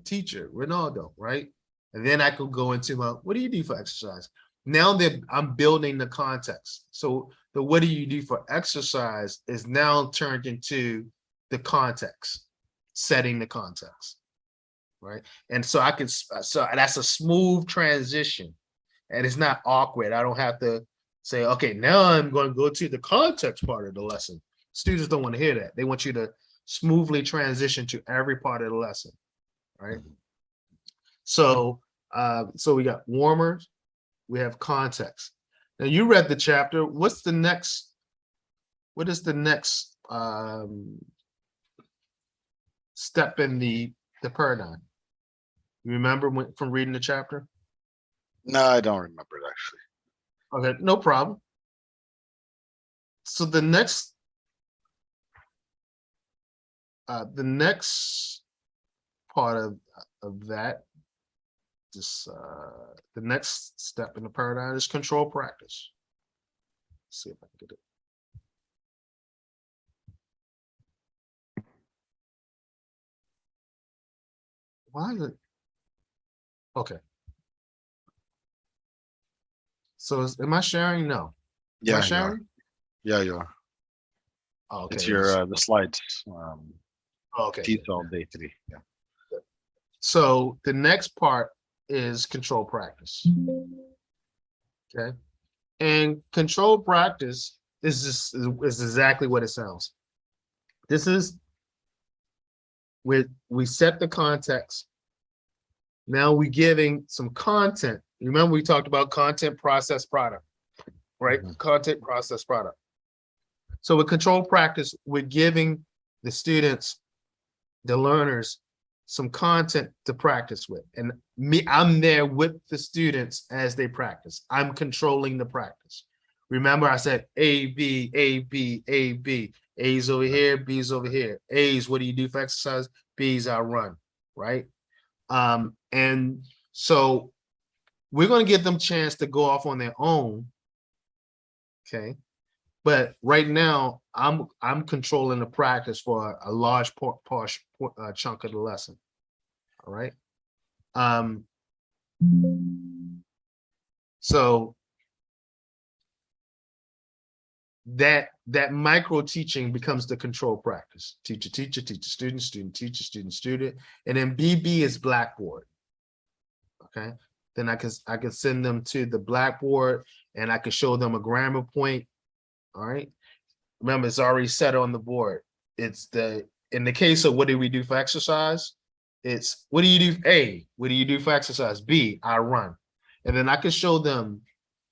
teacher, Ronaldo, right? And then I could go into what do you do for exercise? Now that I'm building the context. So the what do you do for exercise is now turned into the context, setting the context, right? And so so that's a smooth transition and it's not awkward. I don't have to say, okay, now I'm going to go to the context part of the lesson. Students don't want to hear that. They want you to smoothly transition to every part of the lesson, right? So we got warmers, we have context. Now you read the chapter. What is the next step in the paradigm? You remember from reading the chapter? No, I don't remember it actually. Okay, no problem. So the next part of that, the next step in the paradigm is control practice. Let's see if I can get it. Why is it? Okay. So am I sharing? No. Am I sharing? Yeah, you are. Oh, okay. It's your the slides. Okay. TESOL day 3. Yeah. So the next part is control practice. Okay. And control practice is exactly what it sounds. This is we set the context. Now we're giving some content. Remember we talked about content, process, product, right? Content, process, product. So with control practice, we're giving the students, the learners, some content to practice with. And I'm there with the students as they practice. I'm controlling the practice. Remember I said A, B, A, B, A, B. A's over here, B's over here. A's, what do you do for exercise? B's, I run, right? And so we're going to give them a chance to go off on their own, okay? But right now, I'm controlling the practice for a large chunk of the lesson. All right. So that micro teaching becomes the control practice. Teacher, teacher, teacher, student, student, teacher, student, student, and then BB is Blackboard. Okay. Then I can send them to the Blackboard and I can show them a grammar point. All right. Remember, it's already set on the board. It's in the case of what do we do for exercise? It's what do you do? A, what do you do for exercise? B, I run. And then I can show them,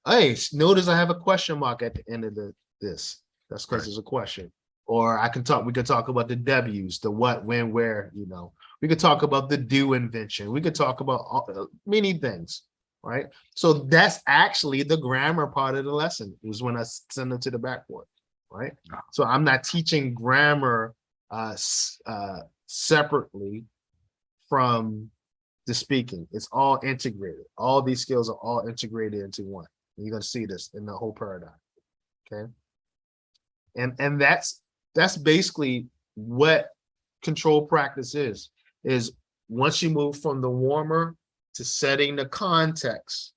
hey, notice I have a question mark at the end of this. That's because there's a question. Or we could talk about the W's, the what, when, where, we could talk about the do invention. We could talk about many things, right? So that's actually the grammar part of the lesson is when I send them to the backboard, right? So I'm not teaching grammar separately from the speaking. It's all integrated. All these skills are all integrated into one. And you're going to see this in the whole paradigm, okay? And that's basically what control practice is once you move from the warmer to setting the context,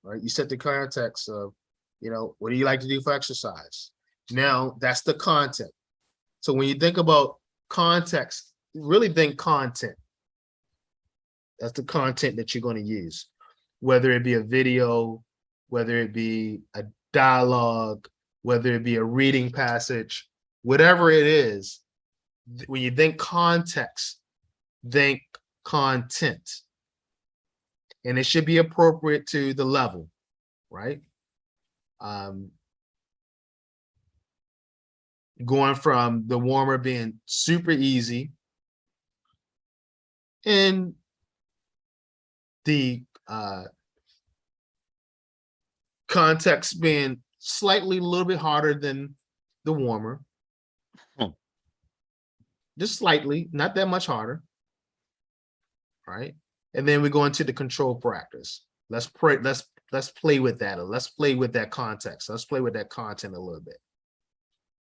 right? You set the context of, what do you like to do for exercise? Now that's the content. So when you think about context, really think content. That's the content that you're going to use, whether it be a video, whether it be a dialogue, whether it be a reading passage, whatever it is. When you think context, than content. And it should be appropriate to the level, right? Going from the warmer being super easy and the context being slightly a little bit harder than the warmer. Just slightly, not that much harder. Right. And then we go into the control practice. Let's play with that. Or let's play with that context. Let's play with that content a little bit.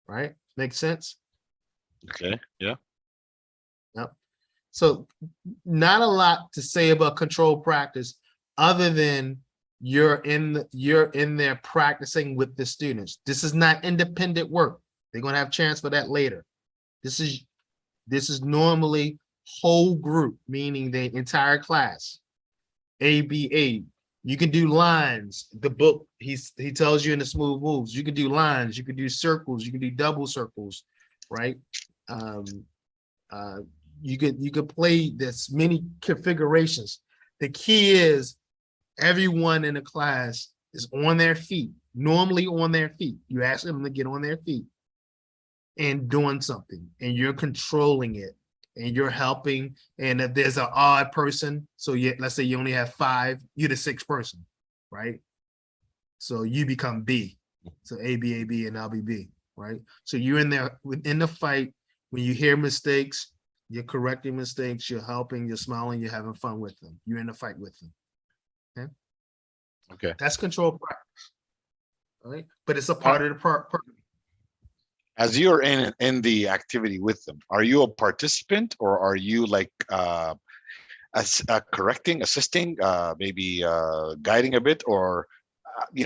Right? Makes sense? Okay. Yeah. Yep. So not a lot to say about control practice other than you're in there practicing with the students. This is not independent work. They're going to have a chance for that later. This is normally whole group, meaning the entire class. ABA. You can do lines. The book, he tells you in the smooth moves, you can do lines, you can do circles, you can do double circles, right? You could play this many configurations. The key is everyone in the class is on their feet, normally on their feet. You ask them to get on their feet and doing something, and you're controlling it, and you're helping. And if there's an odd person, so let's say you only have 5, you're the 6th person, right? So you become B. So A, B, A, B, and I'll be B, right? So you're in there within the fight. When you hear mistakes, you're correcting mistakes, you're helping, you're smiling, you're having fun with them. You're in the fight with them. Okay. Okay. That's control practice. All right. But it's a part of the part. As you're in the activity with them, are you a participant, or are you like correcting, assisting, maybe guiding a bit, or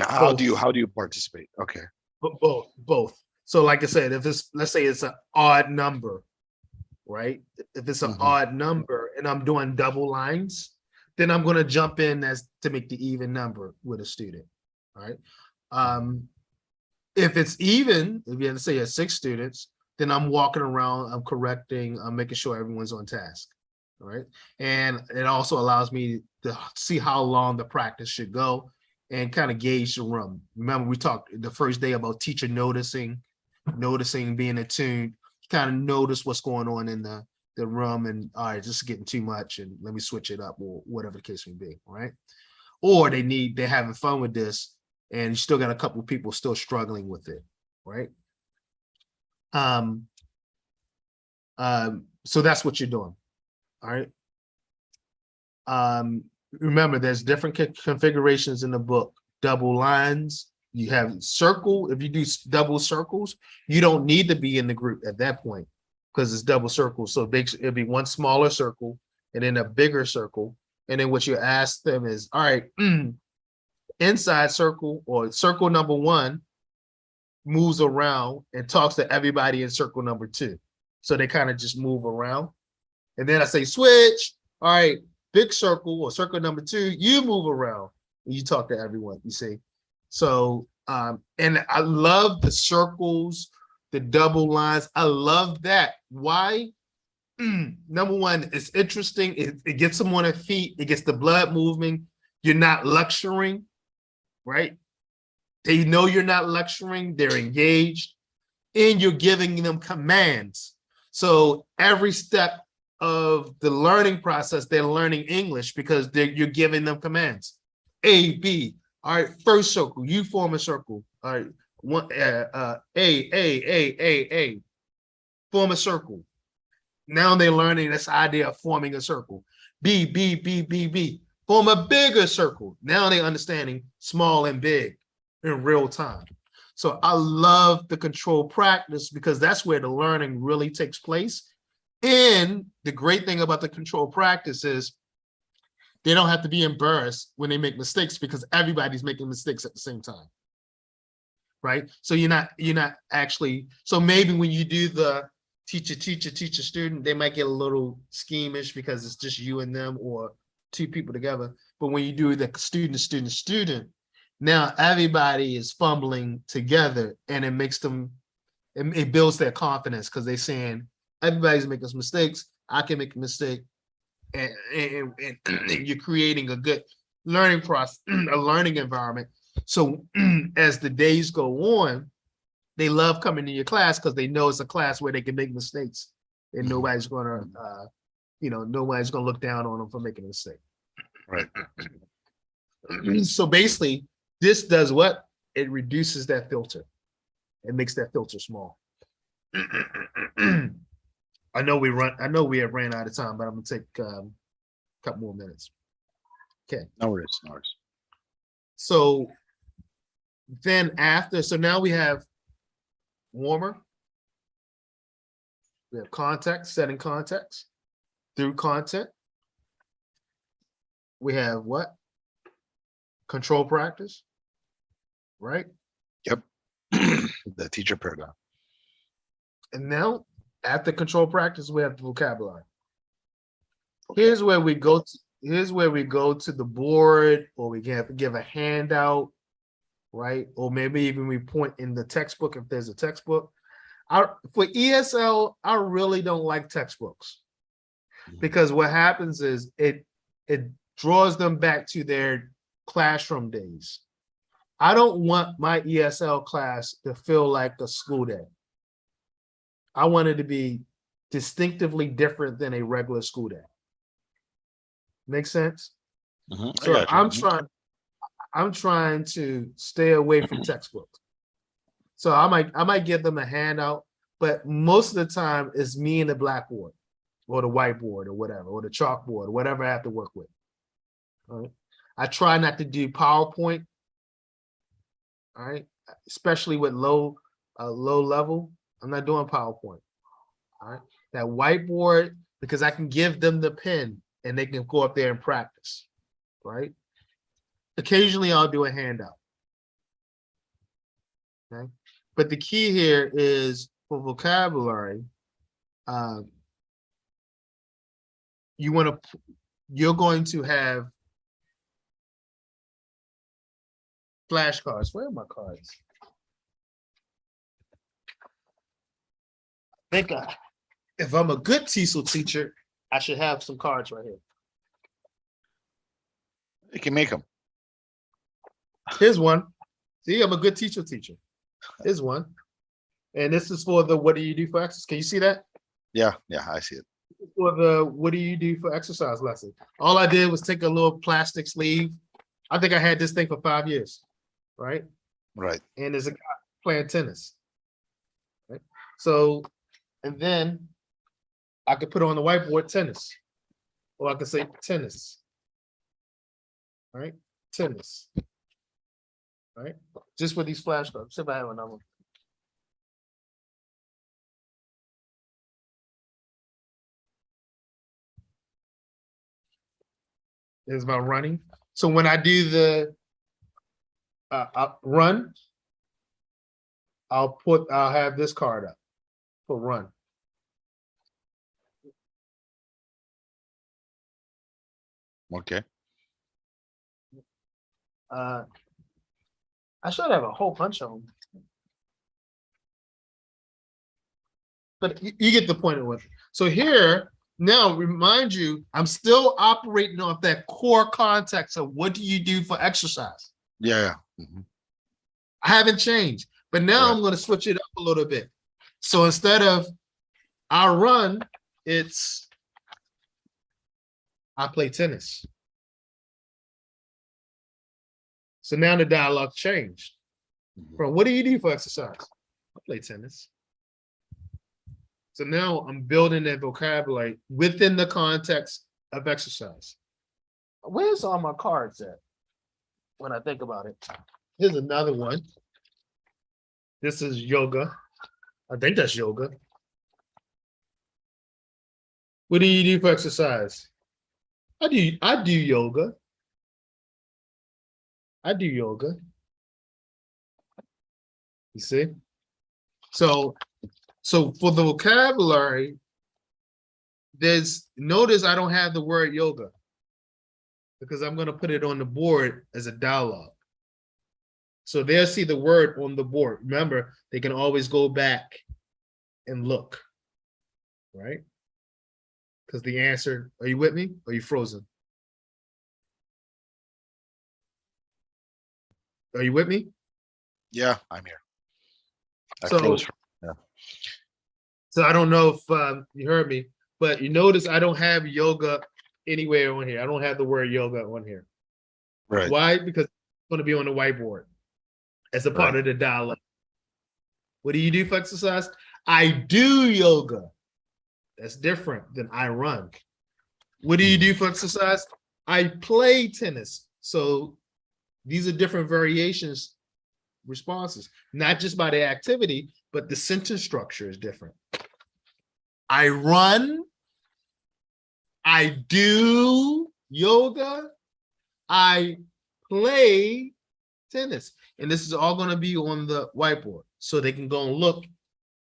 how do you participate? Okay. Both. So like I said, if it's, let's say it's an odd number, right? If it's an odd number and I'm doing double lines, then I'm going to jump in as to make the even number with a student. All right. If it's even, if you have to say 6 students, then I'm walking around, I'm correcting, I'm making sure everyone's on task. All right. And it also allows me to see how long the practice should go and kind of gauge the room. Remember, we talked the first day about teacher noticing, being attuned, kind of notice what's going on in the room, and all right, this is getting too much, and let me switch it up, or whatever the case may be, right? Or they're having fun with this, and you still got a couple of people still struggling with it, right? So that's what you're doing, all right? Remember, there's different configurations in the book. Double lines, you have circle. If you do double circles, you don't need to be in the group at that point because it's double circles. So it'll be one smaller circle and then a bigger circle. And then what you ask them is, all right, inside circle or circle number 1 moves around and talks to everybody in circle number 2. So they kind of just move around. And then I say, switch. All right, big circle or circle number 2, you move around and you talk to everyone, you see. So, and I love the circles, the double lines. I love that. Why? Number 1, it's interesting. It gets them on their feet. It gets the blood moving. You're not lecturing, right? They know you're not lecturing. They're engaged, and you're giving them commands. So every step of the learning process, they're learning English because you're giving them commands. A, B. All right, first circle, you form a circle. All right, A. Form a circle. Now they're learning this idea of forming a circle. B. Form a bigger circle. Now they're understanding small and big in real time. So I love the control practice because that's where the learning really takes place. And the great thing about the control practice is they don't have to be embarrassed when they make mistakes because everybody's making mistakes at the same time, right? So you're not actually, so maybe when you do the teacher, student, they might get a little schemish because it's just you and them or 2 people together. But when you do the student, now everybody is fumbling together, and it makes them, it builds their confidence because they're saying, everybody's making mistakes. I can make a mistake. and you're creating a good learning process, a learning environment. So as the days go on, they love coming to your class because they know it's a class where they can make mistakes and nobody's gonna, nobody's gonna look down on them for making a mistake. Right. So basically, this does what? It reduces that filter. It makes that filter small. I know we have ran out of time, but I'm gonna take a couple more minutes. Okay. No worries. No worries. So then after, so now we have warmer. We have context, setting context through content. We have what? Control practice, right? Yep. The teacher paradigm. And now after control practice, we have the vocabulary. Here's where we go to, the board, or we can give a handout, right? Or maybe even we point in the textbook if there's a textbook. For ESL, I really don't like textbooks because what happens is it draws them back to their classroom days. I don't want my ESL class to feel like a school day. I want it to be distinctively different than a regular school day. Make sense? So I'm trying to stay away from textbooks. So I might give them a handout, but most of the time it's me and the blackboard or the whiteboard or whatever, or the chalkboard, or whatever I have to work with. All right. I try not to do PowerPoint. All right, especially with low level. I'm not doing PowerPoint. All right, that whiteboard, because I can give them the pen and they can go up there and practice. Right. Occasionally I'll do a handout. Okay. But the key here is for vocabulary, you're going to have flashcards. Where are my cards? I think if I'm a good TESOL teacher, I should have some cards right here. You can make them. Here's one. See, I'm a good teacher. Here's one. And this is for the what do you do for exercise? Can you see that? Yeah, I see it. For the what do you do for exercise lesson? All I did was take a little plastic sleeve. I think I had this thing for 5 years, right? Right. And there's a guy playing tennis. Right? So, and then I could put on the whiteboard tennis, or I could say tennis. Right? Tennis. Right? Just with these flashcards. See if I have another one. Is my running. So when I do the run, I'll have this card up for run. Okay. I should have a whole bunch of them. But you get the point of it. So here, now remind you, I'm still operating off that core context of what do you do for exercise? Yeah. I haven't changed, but now I'm going to switch it up a little bit. So instead of I run, it's I play tennis. So now the dialogue changed from what do you do for exercise? I play tennis. So now I'm building that vocabulary within the context of exercise. Where's all my cards at when I think about it? Here's another one. This is yoga. I think that's yoga. What do you do for exercise? I do yoga. I do yoga. You see? So for the vocabulary, notice I don't have the word yoga because I'm going to put it on the board as a dialogue. So they'll see the word on the board. Remember, they can always go back and look, right? Because the answer, are you with me? Or are you frozen? Are you with me? Yeah, I'm here. I So, froze. Yeah. so I don't know if you heard me, but you notice I don't have yoga anywhere on here. I don't have the word yoga on here. Right. Why? Because it's going to be on the whiteboard as a part Right. of the dialogue. What do you do for exercise? I do yoga. That's different than I run. What do you do for exercise? I play tennis. So these are different variations, responses, not just by the activity, but the sentence structure is different. I run. I do yoga. I play tennis. And this is all going to be on the whiteboard so they can go and look,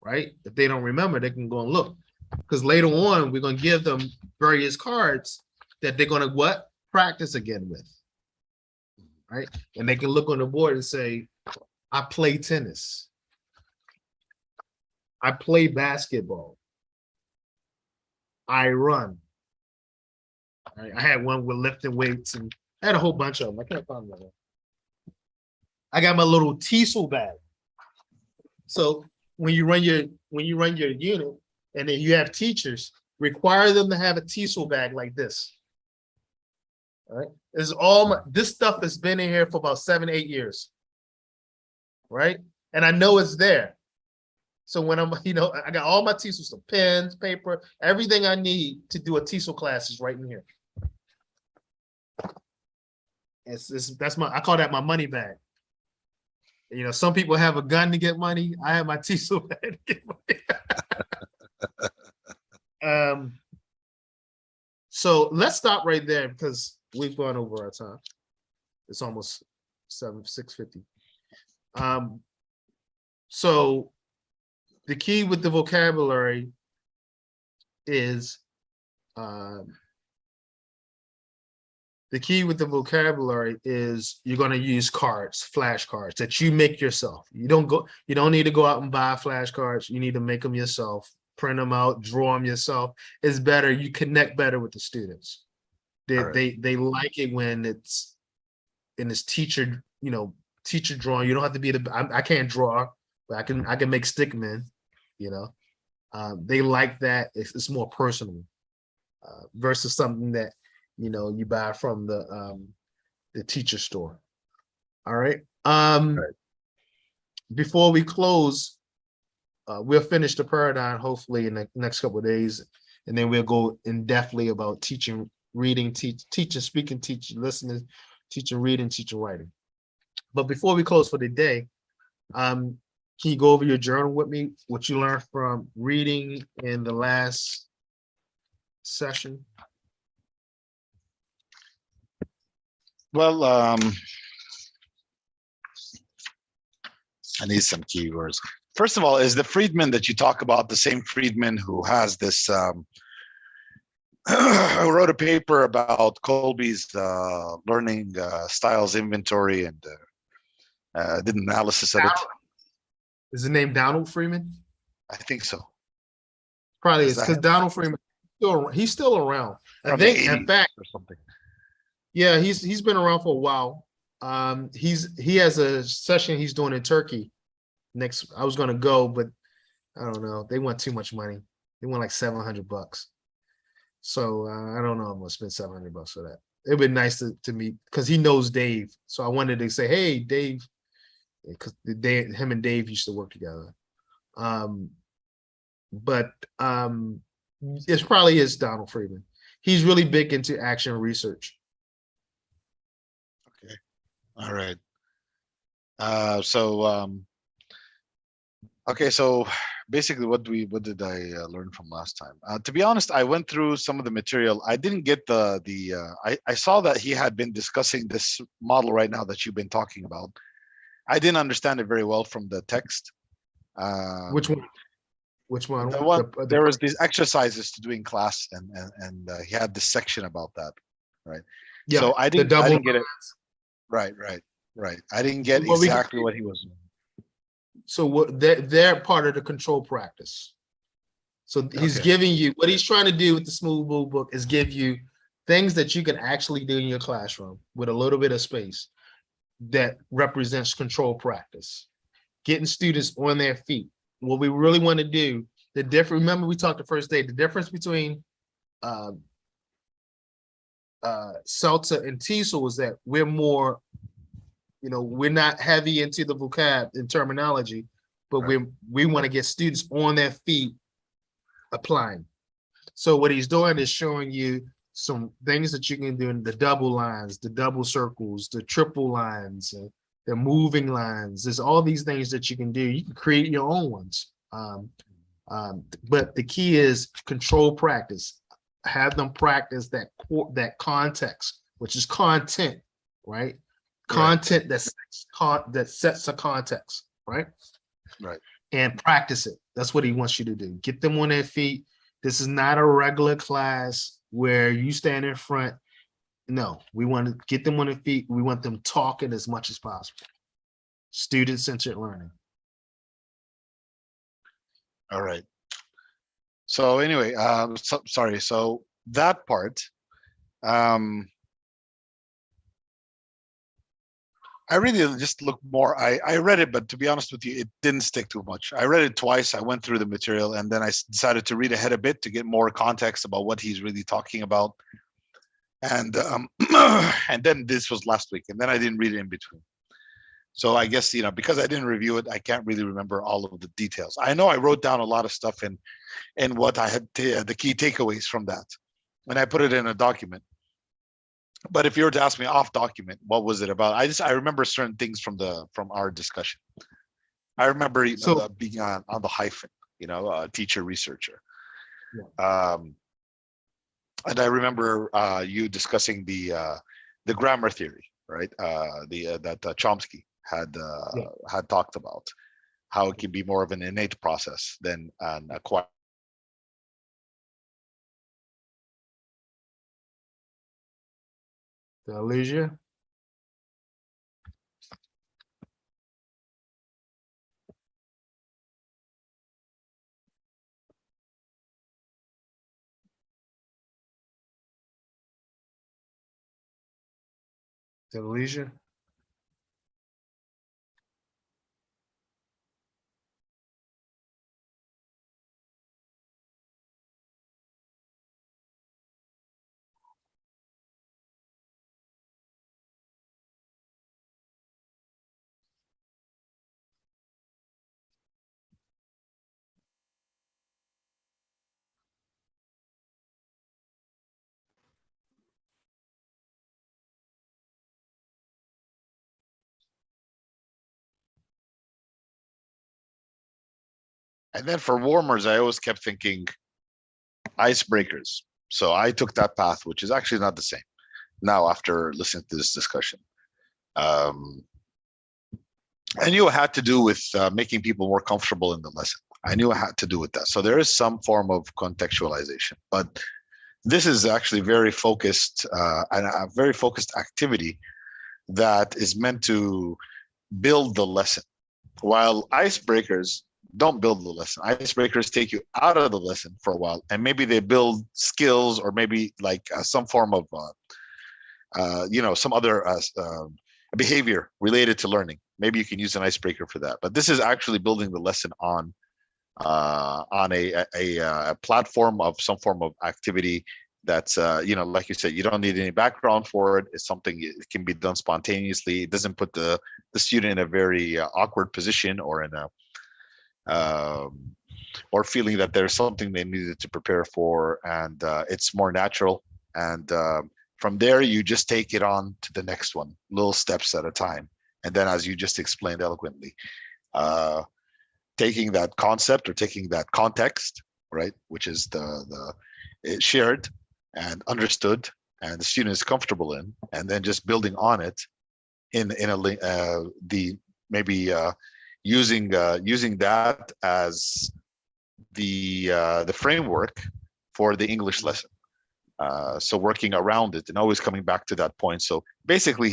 right? If they don't remember, they can go and look. Because later on, we're going to give them various cards that they're going to what? Practice again with, right? And they can look on the board and say, I play tennis. I play basketball. I run. Right? I had one with lifting weights and I had a whole bunch of them. I can't find that one. I got my little TESOL bag. So when you run your unit and then you have teachers, require them to have a TESOL bag like this. All right. This stuff has been in here for about 7-8 years. Right. And I know it's there. So when I'm, I got all my TESOLs, the pens, paper, everything I need to do a TESOL class is right in here. I call that my money bag. Some people have a gun to get money. I have my TESOL bag to get money. So let's stop right there because we've gone over our time. It's almost 6:50. So the key with the vocabulary is you're going to use cards, flashcards that you make yourself. You don't need to go out and buy flashcards. You need to make them yourself, print them out, draw them yourself. It's better. You connect better with the students. They like it when it's in this teacher drawing. You don't have to be I can't draw, but I can make stick men, they like that. It's more personal versus something that you buy from the teacher store. All right. Before we close, we'll finish the paradigm hopefully in the next couple of days, and then we'll go in depthly about teaching, reading, teaching, speaking, teaching, listening, teaching, reading, teaching, writing. But before we close for the day, can you go over your journal with me? What you learned from reading in the last session? Well, I need some keywords. First of all, is the Friedman that you talk about the same Friedman who has this, who wrote a paper about Colby's learning styles inventory and did an analysis of it? Is the name Donald Freeman? I think so. Probably is because Donald Freeman he's still around. I think, in fact, or something. Yeah, he's been around for a while. He has a session he's doing in Turkey next. I was gonna go, but I don't know. They want too much money. They want like $700. So I don't know. I'm gonna spend $700 for that. It'd be nice to meet because he knows Dave. So I wanted to say, hey, Dave, because him and Dave used to work together. But it probably is Donald Freeman. He's really big into action research. Okay. All right. Okay, so basically what did I learn from last time? To be honest, I went through some of the material. I didn't get I saw that he had been discussing this model right now that you've been talking about. I didn't understand it very well from the text. Which one? Which one? There was these exercises to do in class, and he had this section about that, right? Yeah, so I didn't get it. Right. I didn't get exactly what he was doing. So what they're part of the control practice. So he's Okay. giving you, what he's trying to do with the Smooth Move book is give you things that you can actually do in your classroom with a little bit of space that represents control practice, getting students on their feet. What we really want to do, remember we talked the first day, the difference between CELTA and TESOL is that we're more, we're not heavy into the vocab and terminology, but Right. we want to get students on their feet applying. So what he's doing is showing you some things that you can do in the double lines, the double circles, the triple lines, the moving lines. There's all these things that you can do. You can create your own ones. But the key is control practice. Have them practice that context, which is content, right? Content that sets a context, right? Right. And practice it. That's what he wants you to do. Get them on their feet. This is not a regular class where you stand in front. No, we want to get them on their feet. We want them talking as much as possible. Student-centered learning. All right. So anyway, sorry. So that part, I really just looked more. I read it, but to be honest with you, it didn't stick too much. I read it twice. I went through the material, and then I decided to read ahead a bit to get more context about what he's really talking about. And and then this was last week, and then I didn't read it in between. So I guess, because I didn't review it, I can't really remember all of the details. I know I wrote down a lot of stuff and what I had the key takeaways from that, and I put it in a document. But if you were to ask me off document, what was it about? I remember certain things from our discussion. I remember being on the hyphen, teacher researcher. Yeah. And I remember you discussing the grammar theory, right? That Chomsky had talked about, how it can be more of an innate process than an acquired. Did I lose you? Did I lose you? And then for warmers, I always kept thinking icebreakers. So I took that path, which is actually not the same now after listening to this discussion. I knew it had to do with making people more comfortable in the lesson. I knew it had to do with that. So there is some form of contextualization, but this is actually very focused and a very focused activity that is meant to build the lesson, while icebreakers don't build the lesson. Icebreakers take you out of the lesson for a while, and maybe they build skills, or maybe like some form of some other behavior related to learning. Maybe you can use an icebreaker for that, but this is actually building the lesson on a platform of some form of activity that's like you said, you don't need any background for it. It's something, it can be done spontaneously. It doesn't put the student in a very awkward position, or in a or feeling that there's something they needed to prepare for, and it's more natural. And from there, you just take it on to the next one, little steps at a time. And then, as you just explained eloquently, taking that concept or taking that context, right, which is it's shared and understood, and the student is comfortable in, and then just building on it in using that as the framework for the English lesson. So working around it and always coming back to that point. So basically,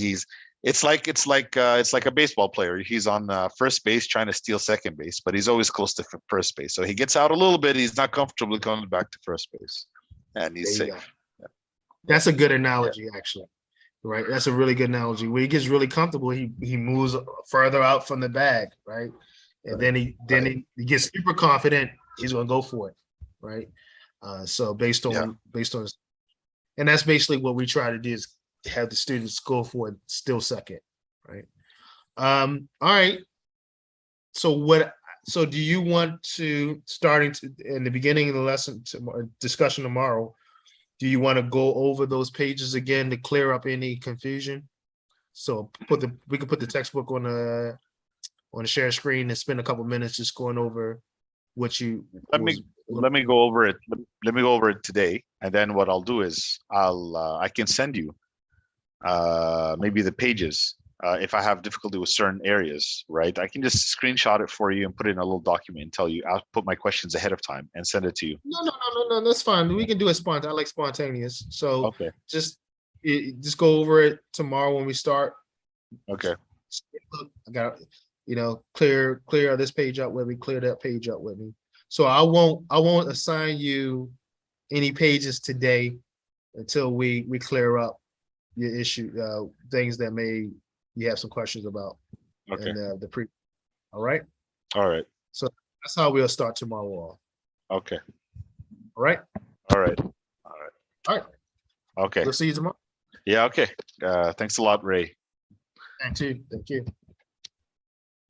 it's like a baseball player. He's on first base trying to steal second base, but he's always close to first base. So he gets out a little bit. He's not comfortable coming back to first base, and he's There you safe. go. That's a good analogy, actually. Right. That's a really good analogy. When he gets really comfortable, he moves further out from the bag, right? And then he he gets super confident. He's gonna go for it, right? So based on and that's basically what we try to do is have the students go for it still second, right? All right. So do you want to in the beginning of the lesson discussion tomorrow? Do you want to go over those pages again to clear up any confusion? So we can put the textbook on the share screen and spend a couple minutes just going over what you Let me go over it. Let me go over it today, and then what I'll do is I can send you maybe the pages if I have difficulty with certain areas, right? I can just screenshot it for you and put it in a little document and tell you. I'll put my questions ahead of time and send it to you. No, that's fine. We can do it spontaneous. I like spontaneous. So Okay. just go over it tomorrow when we start. Okay. Look, I got clear this page up with me, clear that page up with me. So I won't assign you any pages today until we clear up your issue, things that you have some questions about. Okay. And the pre. All right. All right. So that's how we'll start tomorrow off. Okay. All right. All right. All right. Okay. We'll see you tomorrow. Yeah. Okay. Thanks a lot, Ray. Thank you.